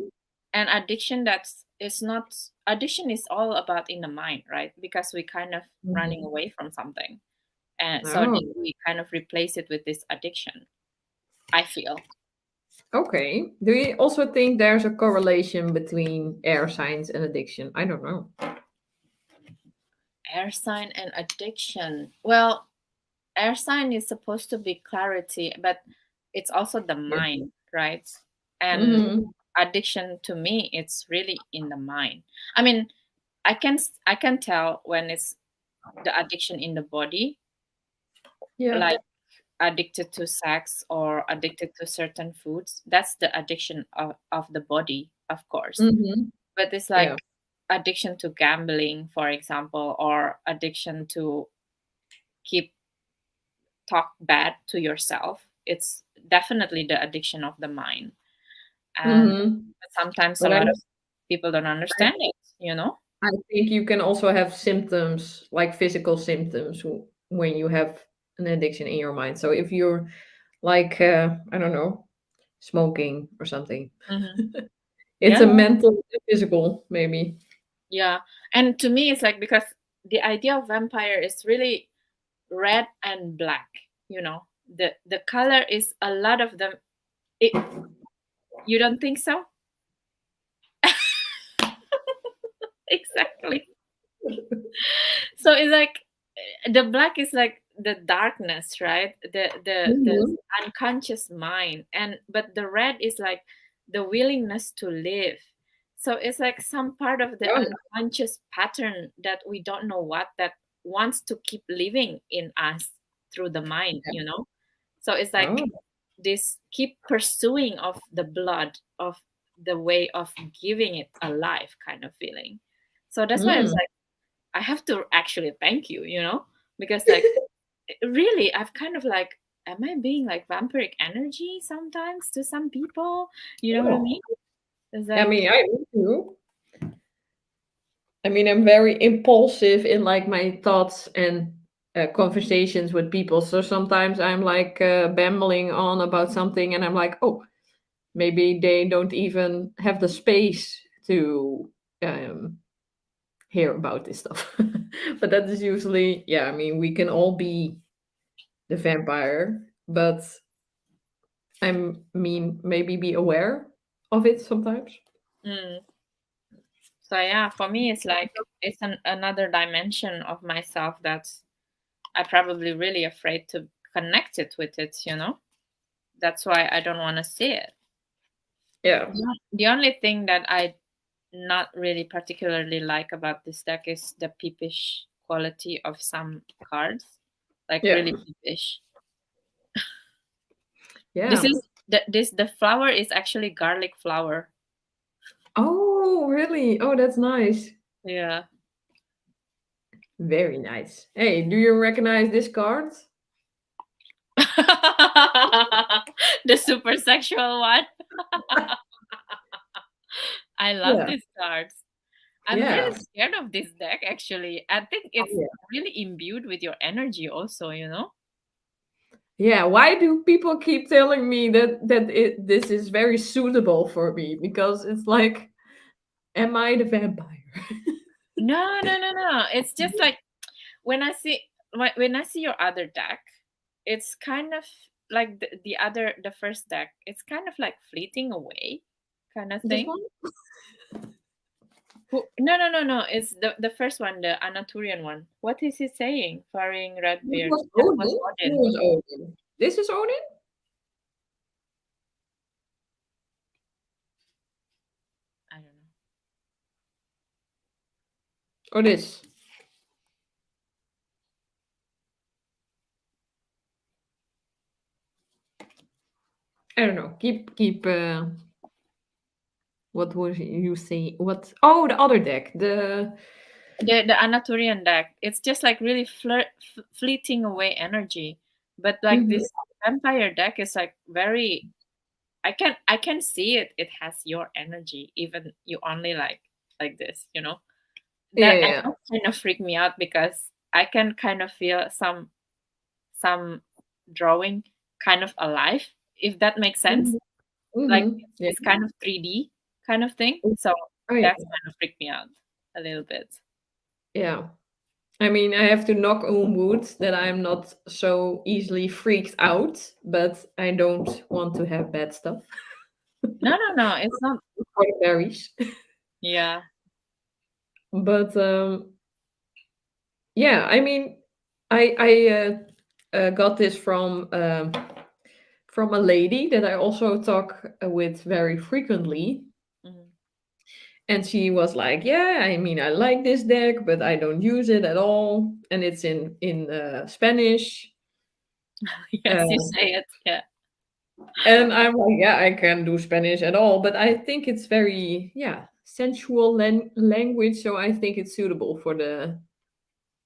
and addiction, that's is not addiction is all about in the mind, right? Because we kind of running Mhm. away from something, and so Oh, then we kind of replace it with this addiction, I feel. okay. Do you also think there's a correlation between air signs and addiction? I don't know. Air sign and addiction, well, air sign is supposed to be clarity, but it's also the Yeah. mind, right? And Hmm. addiction to me, it's really in the mind. I mean, I can tell when it's the addiction in the body, Yeah. like addicted to sex or addicted to certain foods. That's the addiction of the body, of course. Hmm. But it's Yeah. like addiction to gambling, for example, or addiction to keep talk bad to yourself. It's definitely the addiction of the mind. And Hmm. sometimes a But lot of people don't understand it. I think you can also have symptoms, like physical symptoms, when you have an addiction in your mind. So if you're like, I don't know, smoking or something, Hmm. it's Yeah, a mental, physical, maybe. yeah. And to me, it's like because the idea of vampire is really red and black. The color is a lot of them. You don't think so? Exactly. So it's like the black is like the darkness, right? The Mhm. unconscious mind, and but the red is like the willingness to live. So it's like some part of the Oh, unconscious pattern that we don't know what, that wants to keep living in us through the mind, yeah. so it's like Oh. this keep pursuing of the blood, of the way of giving it a life kind of feeling. So that's why it's Mm. like I have to actually thank you, because like really I've kind of like am I being like vampiric energy sometimes to some people? You know what I Oh, mean? It's I like, mean, I me too. I mean, I'm very impulsive in like my thoughts and conversations with people. So sometimes I'm like babbling on about something, and I'm like, oh, maybe they don't even have the space to um, hear about this stuff. But that is usually, yeah. I mean, we can all be the vampire, but I mean, maybe be aware of it sometimes. mm. So yeah, for me, it's like it's another dimension of myself that's I'm probably really afraid to connect it with it, you know? That's why I don't want to see it. Yeah, The only thing that I not really particularly like about this deck is the peepish quality of some cards. Like yeah, really peepish. This yeah. is the flower is actually garlic flower. Oh, really? Oh, that's nice. Yeah. Very nice. Hey, do you recognize this card? The super sexual one. I love Yeah, these cards. I'm yeah, really scared of this deck actually. I think oh, it's yeah. really imbued with your energy also, you know? Yeah, why do people keep telling me this is very suitable for me? Because it's like, am I the vampire? No, no, no, no. It's just like when I see your other deck, it's kind of like the first deck. It's kind of like fleeting away kind of This thing. one? No, no, no, no. It's the first one, the Anaturian one. What is he saying? Faring This Redbeard. was That was Odin? Who Odin. was Odin? This is Odin? I don't know. Or this? I don't know. Keep what was you say? What? Oh, the other deck. The Anaturian deck. It's just like really fleeting away energy. But like Mhm. this vampire deck is like very I can see it. It has your energy, even you only like this, you know. Yeah, That and yeah. that kind of freaked me out because I can kind of feel some drawing kind of alive, if that makes sense. Mhm. Like Mhm. Yeah. it's kind of 3D kind of thing. So Oh, yeah. that's kind of freaked me out a little bit. Yeah. I mean, I have to knock on wood that I'm not so easily freaked out, but I don't want to have bad stuff No, no, no. It's not. for the berries. Yeah. But yeah, I mean, I got this from a lady that I also talk with very frequently, Mhm. and she was like, "Yeah, I mean, I like this deck, but I don't use it at all, and it's in Spanish." Yes, you Uh, say it. Yeah. And I'm like, yeah, I can do Spanish at all, but I think it's very, yeah, sensual language. So I think it's suitable for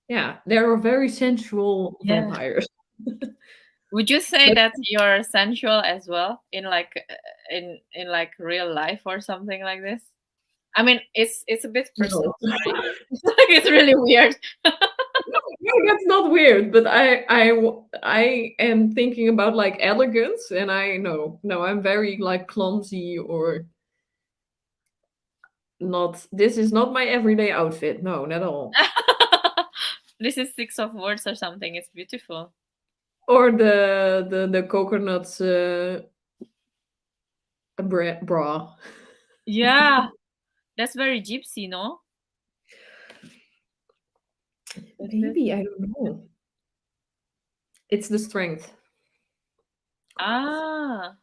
yeah, there are very sensual Yeah. vampires. Would you say But that you're sensual as well in like in like real life or something like this? I mean, it's a bit no, personal. Sorry, it's like it's really weird. no, that's not weird. But I am thinking about like elegance, and I know, no, I'm very like clumsy or not. This is not my everyday outfit. No, not at all. This is Six of Words or something. It's beautiful. Or the coconuts bra. Yeah, that's very gypsy, no? Is this? Maybe, I don't know. It's the strength. Ah,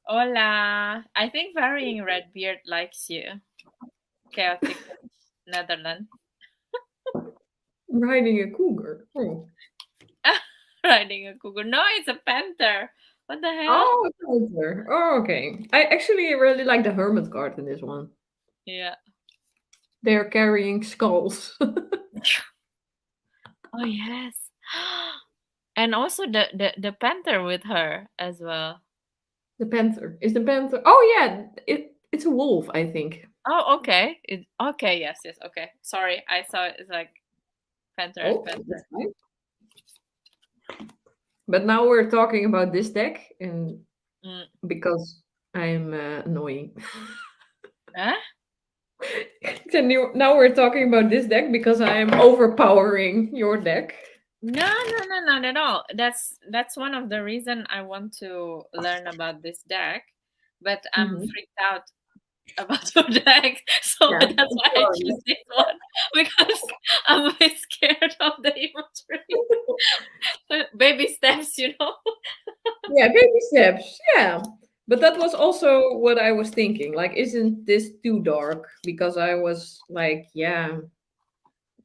hola. I think Varying Redbeard likes you. Chaotic Netherlands. Riding a cougar. Oh. Riding a cougar. No, it's a panther. What the hell? Oh, it's over. Oh, okay. I actually really like the hermit card in this one. Yeah. They're carrying skulls. Oh yes. And also the panther with her as well. The panther. Is the panther? Oh yeah, it's a wolf, I think. Oh, okay. Okay, yes, yes, okay. Sorry, I saw it's like panther and Oh, that's panther. fine. But now we're talking about this deck, and Mm. because I'm annoying. Huh? Now we're talking about this deck because I am overpowering your deck. No, no, no, not at all. That's one of the reason I want to learn about this deck, but I'm Mhm. freaked out about your deck, so Yeah, that's I'm why I sorry. choose this one because I'm a bit scared of the imagery. Baby steps, you know. Yeah, baby steps. Yeah. But that was also what I was thinking. Like, isn't this too dark? Because I was like, yeah,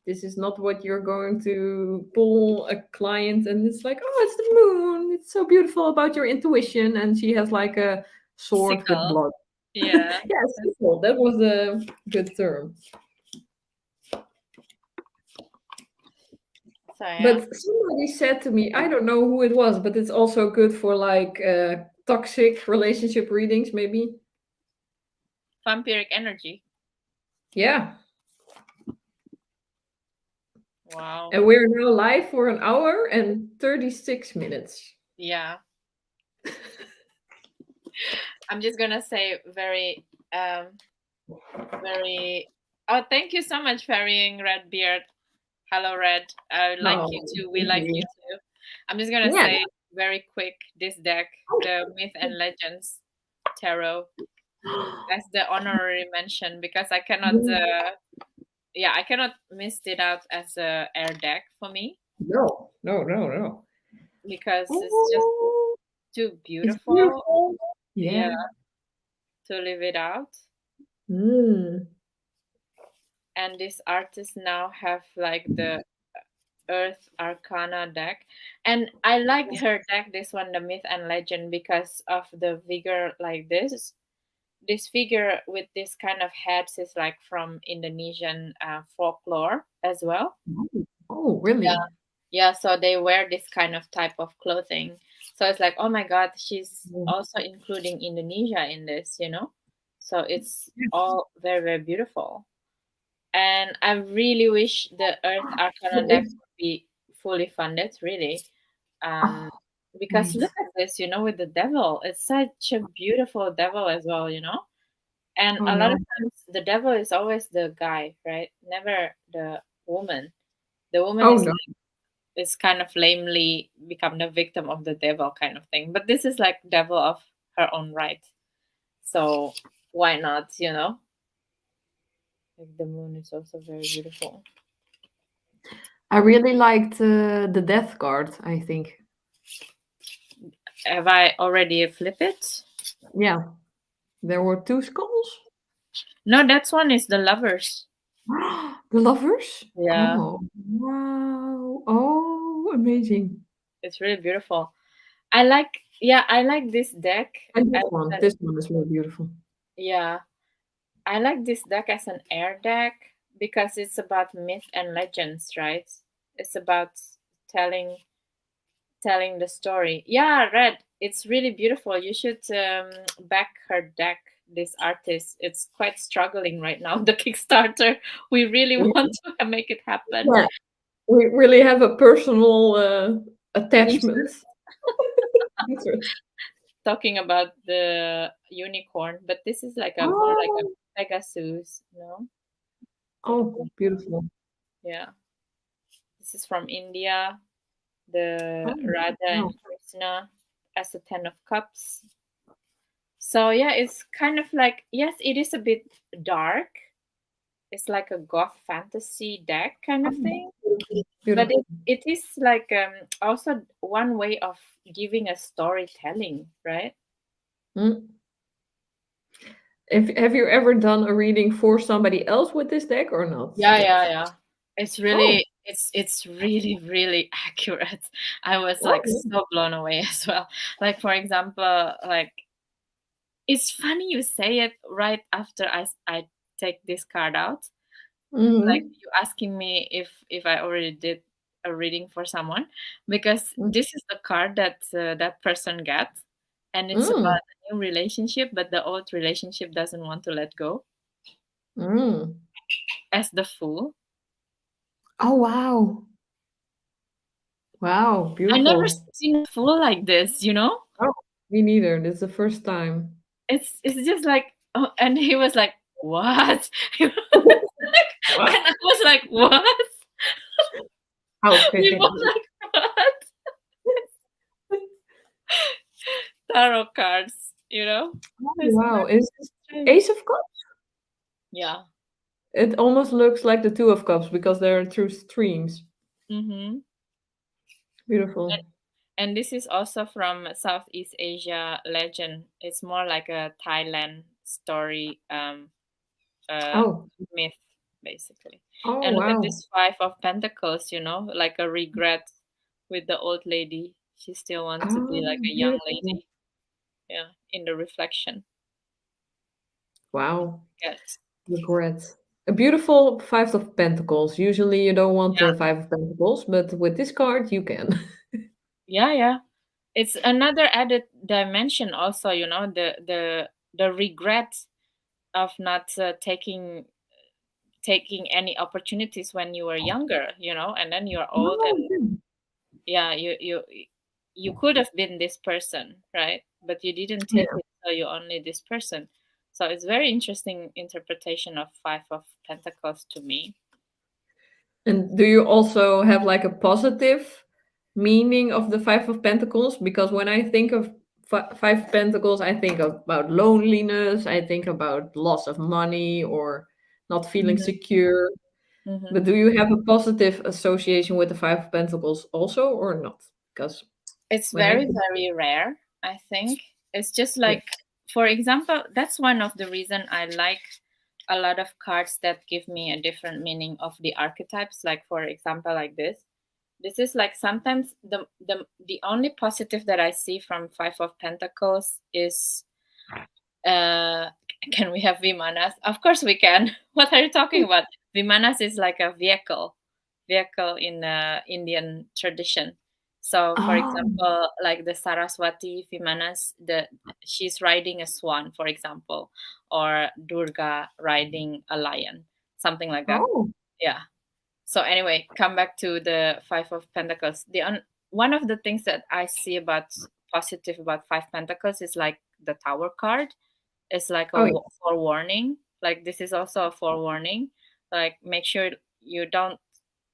this is not what you're going to pull a client, and it's like, oh, it's the moon. It's so beautiful about your intuition. And she has like a sword with Sickle. blood. Yeah. Yeah, simple. That was a good term. So yeah. But somebody said to me, I don't know who it was, but it's also good for like toxic relationship readings, maybe. Vampiric energy. Yeah. Wow. And we're now live for an hour and 36 minutes. Yeah. I'm just gonna say very oh, thank you so much, Ferrying Redbeard. Hello, Red. I like you Oh, too. We thank like you. you too. I'm just gonna Yeah. say very quick this deck, the Myth and Legends Tarot, as the honorary mention because I cannot yeah, I cannot miss it out as a air deck for me No, no, no, no. because it's just Oh, too it's beautiful, beautiful. yeah, Yeah. to live it out. Mm. And this artist now have like the Earth Arcana deck. And I like her deck, this one, the Myth and Legend, because of the figure like this. This figure with this kind of heads is like from Indonesian folklore as well. Oh, Yeah, really? yeah. So they wear this kind of type of clothing. So it's like, oh my God, she's Mm. also including Indonesia in this, you know? So it's all very, very beautiful. And I really wish the Earth But Arcana deck it's, would be fully funded, really. Um, oh, because right. look at this, with the devil. It's such a beautiful devil as well, And Oh, a lot of no. times the devil is always the guy, right? Never the woman. The woman Oh, is no. is kind of lamely become the victim of the devil kind of thing. But this is like devil of her own right. So why not? Like the moon is also very beautiful. I really liked the death card, I think. Have I already flipped it? Yeah. There were two skulls. No, that one is the lovers. The lovers? Yeah, Oh, wow. Oh, amazing. it's really beautiful. I like this deck And as an this one is more beautiful. yeah. I like this deck as an air deck because it's about myth and legends, right? It's about telling telling the story. Yeah, Red. It's really beautiful. You should back her deck. This artist, it's quite struggling right now. The Kickstarter. We really Yeah. want to make it happen. Yeah. We really have a personal attachment. Talking about the unicorn, but this is like a more like a Oh, Pegasus, oh, beautiful. Yeah. This is from India, the Oh, Radha wow. and Krishna as a Ten of Cups. So yeah, it's kind of like yes, it is a bit dark. It's like a goth fantasy deck kind of Oh, thing, but beautiful. it is like also one way of giving a storytelling, right? Mm. Have you ever done a reading for somebody else with this deck or not Yeah, yet? yeah, yeah. It's Oh, really it's really really accurate. I was like oh, so blown away as well. Like for example, like it's funny you say it right after I take this card out. Like mm-hmm. you asking me if I already did. a reading for someone, because Mm. this is the card that that person gets, and it's Mm. about a new relationship, but the old relationship doesn't want to let go, Mm. as the Fool. Oh, wow. Wow, I never beautiful. seen a Fool like this, you know? Oh, me neither. This is the first time. It's just like, oh, and he was like, "What?" He was like, Wow. and I was like, "What?" How could We it both be? like, "What?" Tarot cards, you know? Oh, It's wow. very Is this strange. Ace of Cups? Yeah. It almost looks like the Two of Cups because they're two streams. Mhm. Beautiful. And this is also from Southeast Asia legend. It's more like a Thailand story, uh, Oh, myth, basically. oh, And look at wow. this Five of Pentacles, you know, like a regret with the old lady. She still wants to be Oh, like a young beautiful. lady. Yeah, in the reflection. Wow. Yes. Regret. A beautiful Five of Pentacles. Usually you don't want Yeah. the Five of Pentacles, but with this card you can. Yeah, yeah. It's another added dimension also, you know, the regret of not taking any opportunities when you were younger, you know, and then you're old, Oh, and yeah. yeah, you could have been this person, right? But you didn't take Yeah. it, so you're only this person. So it's very interesting interpretation of Five of Pentacles to me. And do you also have like a positive meaning of the Five of Pentacles? Because when I think of Five of Pentacles, I think about loneliness, I think about loss of money or not feeling Hmm. secure. Hmm. But do you have a positive association with the Five of Pentacles also or not? Because It's when I very, think, very rare, I think. It's just yeah. like, for example, that's one of the reason I like a lot of cards that give me a different meaning of the archetypes. Like, for example, like this is like sometimes the only positive that I see from Five of Pentacles is, uh can we have Vimanas? Of course we can. What are you talking about? Vimanas is like a vehicle in Indian tradition. So for Oh, example, like the Saraswati Vimanas, she's riding a swan, for example, or Durga riding a lion, something like that. oh, Yeah. So anyway, come back to the Five of Pentacles. One of the things that I see about positive about Five Pentacles is like the Tower card. It's like a oh, yeah. forewarning. Like this is also a forewarning. Like make sure you don't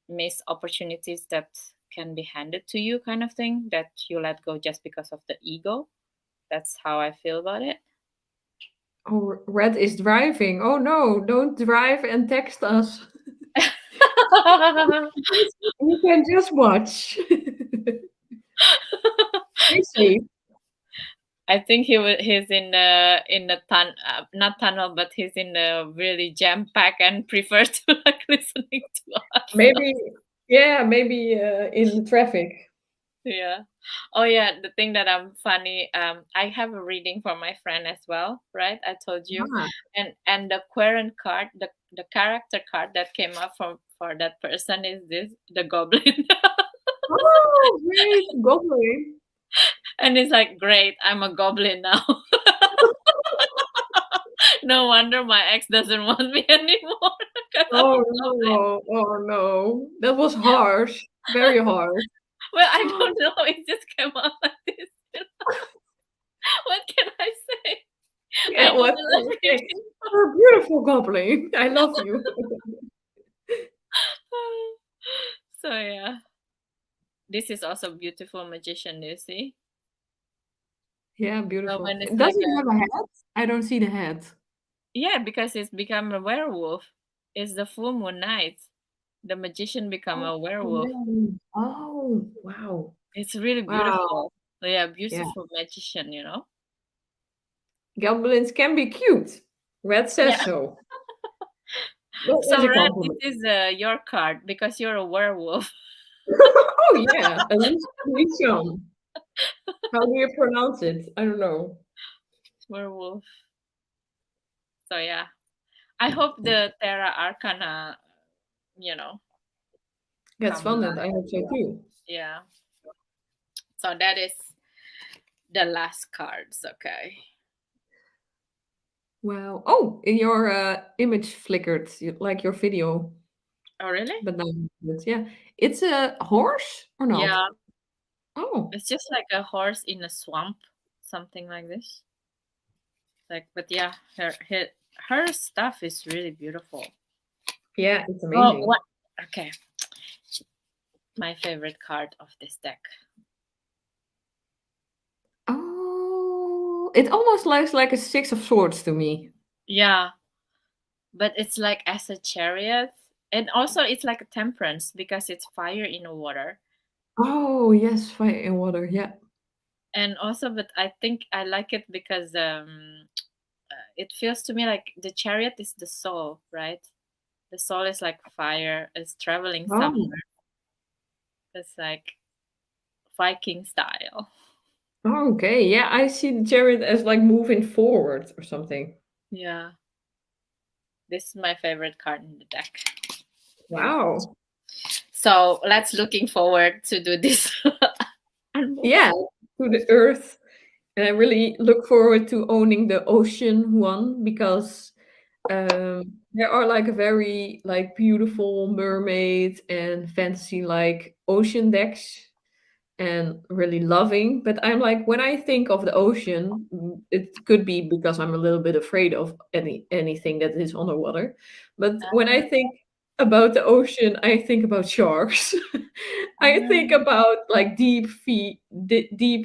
miss opportunities that can be handed to you, kind of thing. That you let go just because of the ego. That's how I feel about it. Oh, Red is driving. Oh no, don't drive and text us. You can just watch. Stay safe. I think he's in a not tunnel, but he's in a really jam pack and prefer to like listening to us. Maybe, yeah, maybe in the traffic. Yeah. Oh yeah, the thing that I'm funny, I have a reading for my friend as well, right? I told you. Ah. And the current card, the character card that came up from for that person is this, the goblin. Oh, great. Goblin. And it's like, great, I'm a goblin now. No wonder my ex doesn't want me anymore because I'm a Oh goblin. no. Oh no. That was harsh. Very harsh. Well, I don't know. It just came out like this. What can I say? I Yeah, know what I can love I you say? You're a beautiful goblin. I love you. too. So yeah, this is also beautiful magician. Do you see? Yeah, So beautiful. when it's Does like it a, have a hat? I don't see the hat. yeah, because it's become a werewolf. It's the full moon night. The magician become Oh, a werewolf. really? Oh, wow. It's really Wow. beautiful. So yeah, Yeah. beautiful magician. You know. Goblins can be cute. Red Yeah. says so. That So is a Red, this compliment. is your card because you're a werewolf. Oh yeah, Elysium. How do you pronounce it? I don't know. Werewolf. So yeah, I hope the Terra Arcana, you know, It's come fun, and I live. hope so too. Yeah. So that is the last cards. Okay. Wow. Oh, your image flickered, like your video, Oh, really? but now, but yeah, it's a horse or not? Yeah. Oh, It's just like a horse in a swamp, something like this. Like, but yeah, her stuff is really beautiful. yeah, it's Oh, amazing. what? Okay, my favorite card of this deck. Oh, it almost looks like a Six of Swords to me. Yeah, but it's like as a chariot, and also it's like a temperance because it's fire in the water. Oh, yes, fire and water. Yeah. And also, but I think I like it because it feels to me like the chariot is the soul, right? The soul is like fire, is traveling Oh, somewhere. It's like Viking style. okay. Yeah, I see the chariot as like moving forward or something. Yeah, this is my favorite card in the deck. Wow. So let's looking forward to do this Yeah, unboxing. to the earth. And I really look forward to owning the ocean one because there are like a very like beautiful mermaid and fantasy like ocean decks and really loving. But I'm like when I think of the ocean, it could be because I'm a little bit afraid of anything that is underwater. But when I think about the ocean, I think about sharks. I think Mm, about like deep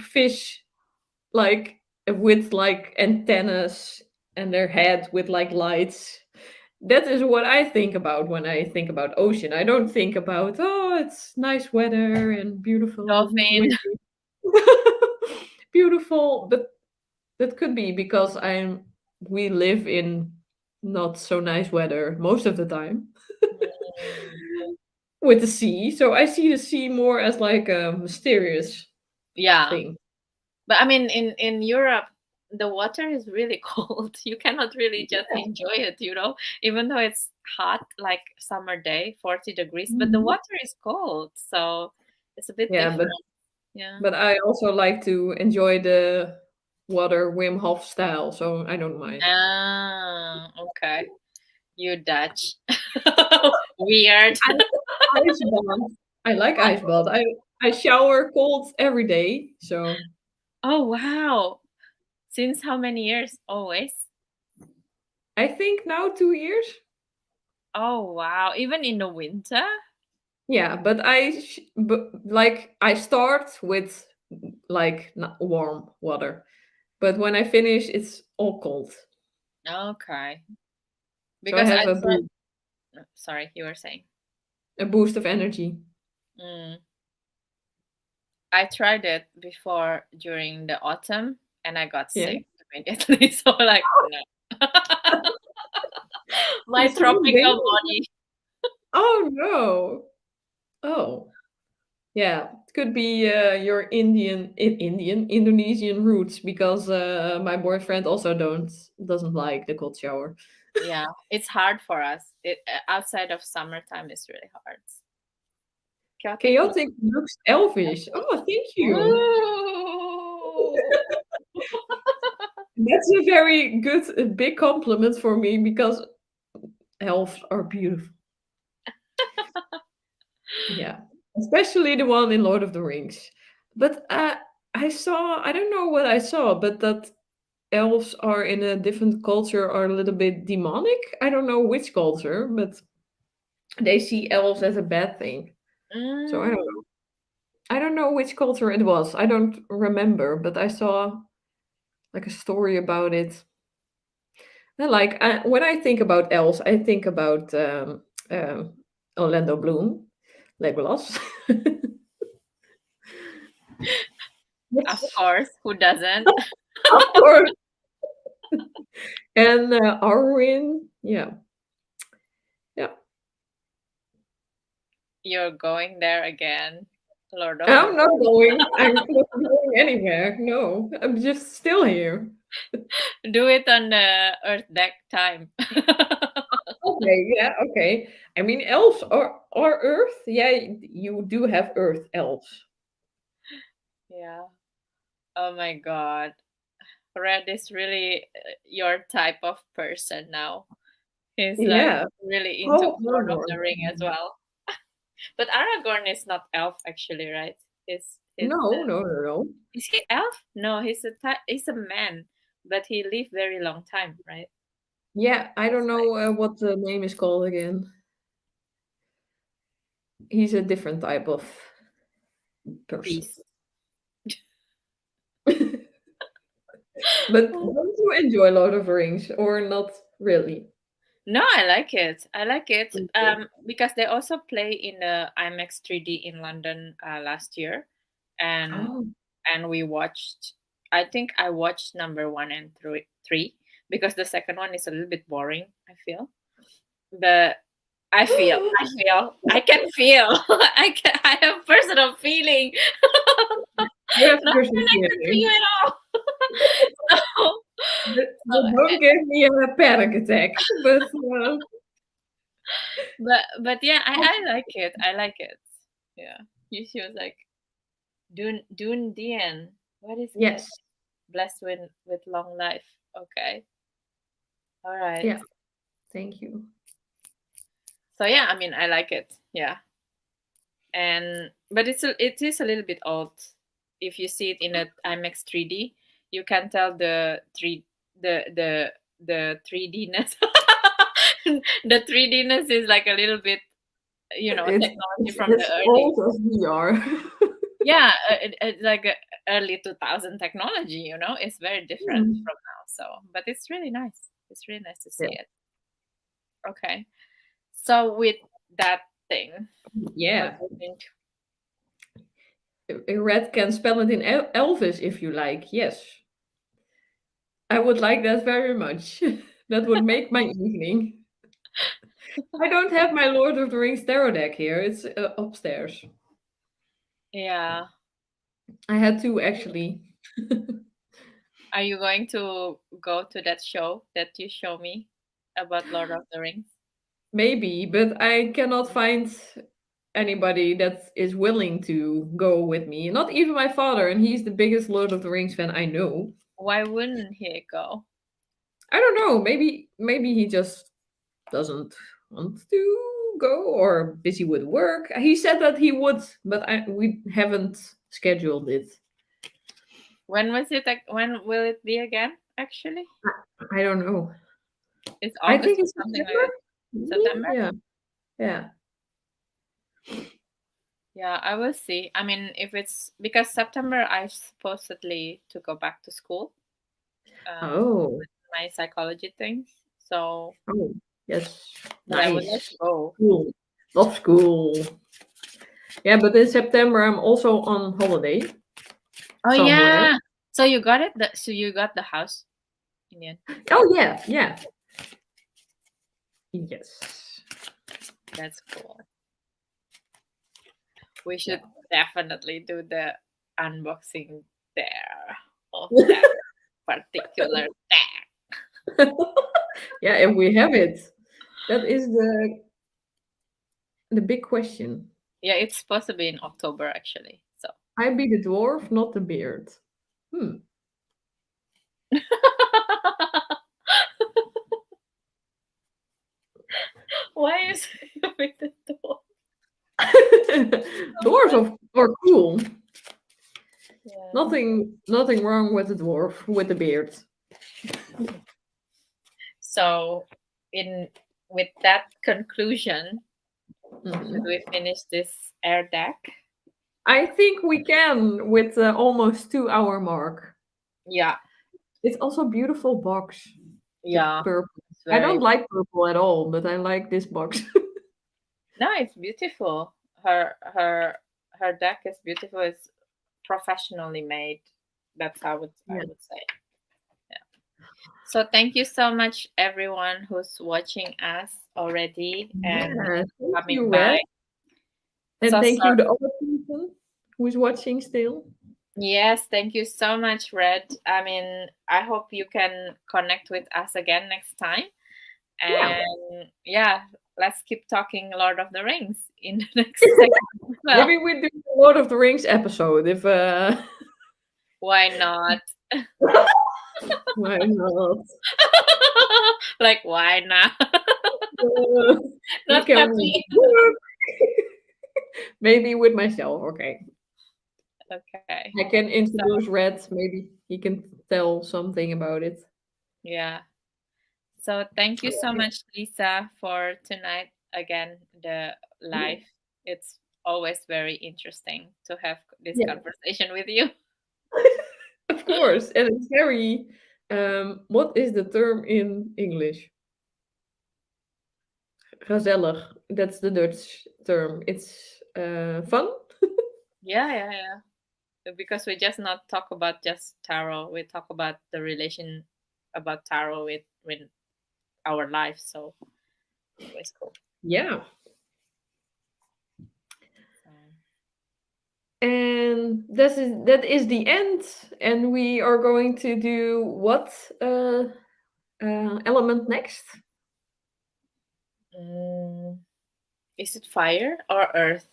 fish like with like antennas and their head with like lights. That is what I think about when I think about ocean. I don't think about, oh, it's nice weather and beautiful dolphin. windy. Beautiful, but that could be because we live in not so nice weather most of the time Mm, with the sea. So I see the sea more as like a mysterious yeah, thing. but I mean, in Europe, the water is really cold. You cannot really just enjoy it, even though it's hot, like summer day, 40 degrees, but the Mhm. water is cold, so it's a bit Yeah, different. Yeah. but I also like to enjoy the water Wim Hof style, so I don't mind. Ah, okay. You Dutch. Weird. I ice bath. I like ice bath. I shower cold every day, so Oh, wow. Since how many years? Always? I think now 2 years. Oh, wow. Even in the winter? Yeah, but like I start with like warm water, but when I finish, it's all cold. Okay. So I Because have I tried. Sorry, you were saying. a boost of energy. Mm. I tried it before during the autumn and I got Yeah, sick immediately. So, like, no. My it's really tropical dangerous. body. Oh no. Oh. Yeah, it could be your Indonesian roots because my boyfriend also doesn't like the cold shower. Yeah, it's hard for us. Outside of summertime is really hard. Chaotic. Chaotic looks elvish. Oh, thank you. Ooh. That's a very good, big compliment for me because elves are beautiful. Yeah, especially the one in Lord of the Rings. But I don't know what I saw, but that elves are in a different culture are a little bit demonic. I don't know which culture, but they see elves as a bad thing. So Mm, I don't know which culture it was. I don't remember, but I saw like a story about it. And like when I think about elves, I think about um, Orlando Bloom, Legolas. of Yes, course, who doesn't? of course. And Arwen, yeah, yeah. You're going there again. Lord of the I'm not going. I'm not going anywhere. No, I'm just still here. Do it on the Earth deck time. Okay, yeah, okay. I mean, elves are Earth. Yeah, you do have Earth elves. Yeah. Oh my God. Red is really your type of person now. He's like Yeah. really into Oh, Lord of Mordor. the Ring as well. But Aragorn is not elf actually, right? He's No, no, no, no. is he elf? No, he's a man, but he lived very long time, right? Yeah, I don't That's why know what the name is called again. He's a different type of person. beast. But don't you enjoy Lord of the Rings or not really? No, I like it. I like it Okay. because they also play in the IMAX 3D in London last year, and Oh, we watched. I think I watched number one and three because the second one is a little bit boring. I feel, but I can feel. I have personal feeling, you have not personal connected to you feeling. at all. so, But don't give me a panic attack. but yeah, I like it. I like it. Yeah. She was like Dune Dien. What is that? Yes. Blessed with long life. Okay. All right. Yeah. Thank you. So yeah, I mean I like it. Yeah. And but it is a little bit old. If you see it in a IMAX 3D, you can tell the 3D-ness. The 3D-ness is like a little bit, technology from the It's early. old as we are. Yeah, it's like early 2000 technology, it's very different Hmm. from now. So, but it's really nice. It's really nice to see Yeah. it. Okay. So with that thing, what Yeah. do you think? Red can spell it in Elvis if you like. Yes. I would like that very much. That would make my evening. I don't have my Lord of the Rings tarot deck here. It's upstairs. Yeah. I had two actually. Are you going to go to that show that you show me about Lord of the Rings? Maybe, but I cannot find anybody that is willing to go with me. Not even my father, and he's the biggest Lord of the Rings fan I know. Why wouldn't he go? I don't know. Maybe he just doesn't want to go or busy with work. He said that he would, but we haven't scheduled it. When will it be again? Actually, I don't know. it's I August think or it's something like September. that. Maybe? September. Yeah. Yeah. Yeah, I will see. I mean, if it's because September, I supposedly to go back to school, Oh. my psychology things. So, Oh. Yes. but I would like Nice. to go. Cool. Love school. Yeah, but in September I'm also on holiday Oh somewhere. yeah. So you got it. So you got the house in the end. Oh yeah, yeah. Yes. That's cool. We Yeah. should definitely do the unboxing there of that particular deck. Yeah, and we have it. That is the big question. Yeah, it's supposed to be in October actually. So I be the dwarf, not the beard. Hmm. why is it with the door? Dwarves are cool. Yeah. Nothing wrong with the dwarf with the beard. So in with that conclusion, should Mhm. we finish this air deck? I think we can with the almost 2 hour mark. Yeah. It's also a beautiful box. The Yeah. purple. It's I don't very like purple at all, but I like this box. no, it's beautiful. Her deck is beautiful. It's professionally made. That's how I Yeah. would say. Yeah. So thank you so much everyone who's watching us already and Yeah. Thank you, coming Red. by. And So thank you, sorry. the other person who is watching still. Yes, thank you so much, Red. I mean, I hope you can connect with us again next time. Yeah. And yeah, let's keep talking Lord of the Rings in the next segment as well. Maybe we do a Lord of the Rings episode if Why not? why not? Like, why not? We Not can happy. work. Maybe with myself, okay. Okay. I can So, introduce Red, maybe he can tell something about it. yeah. So thank you so much, Lisa, for tonight. Again, the live. It's always very interesting to have this Yeah, conversation with you. of course. And it's very what is the term in English? Gezellig. That's the Dutch term. It's fun. Yeah. Because we just not talk about just tarot. We talk about the relation about tarot with our life. So it's cool. Yeah. So, And that is the end. And we are going to do what element next? is it fire or earth?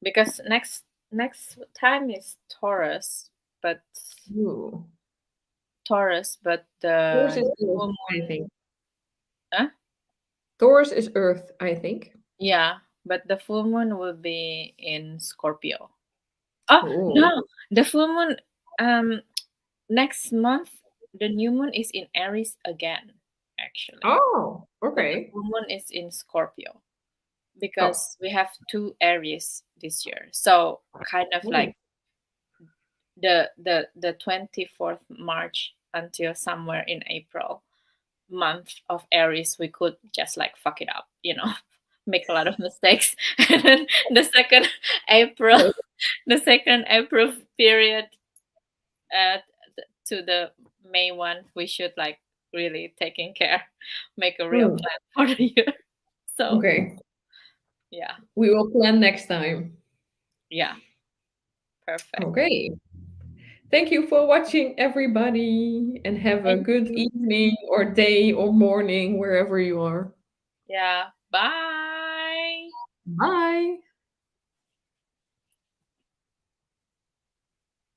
Because next time is Taurus, but Ooh. Taurus, but Taurus the is full Earth, I moon. think. Huh? Taurus is Earth, I think. Yeah, but the full moon will be in Scorpio. Oh Oh. no, the full moon. Next month the new moon is in Aries again, actually, Oh, but the okay. full moon is in Scorpio Oh. because we have two Aries this year. So kind of Ooh. like the 24th March until somewhere in April month of Aries, we could just like fuck it up, make a lot of mistakes. And then the second April, the second April period uh, to the May one, we should like really taking care, make a real Hmm. plan for the year. So Okay. yeah, We will plan next time. yeah, perfect. Okay. Thank you for watching, everybody, and have a Thank good you. evening or day or morning wherever you are. Yeah, bye. Bye.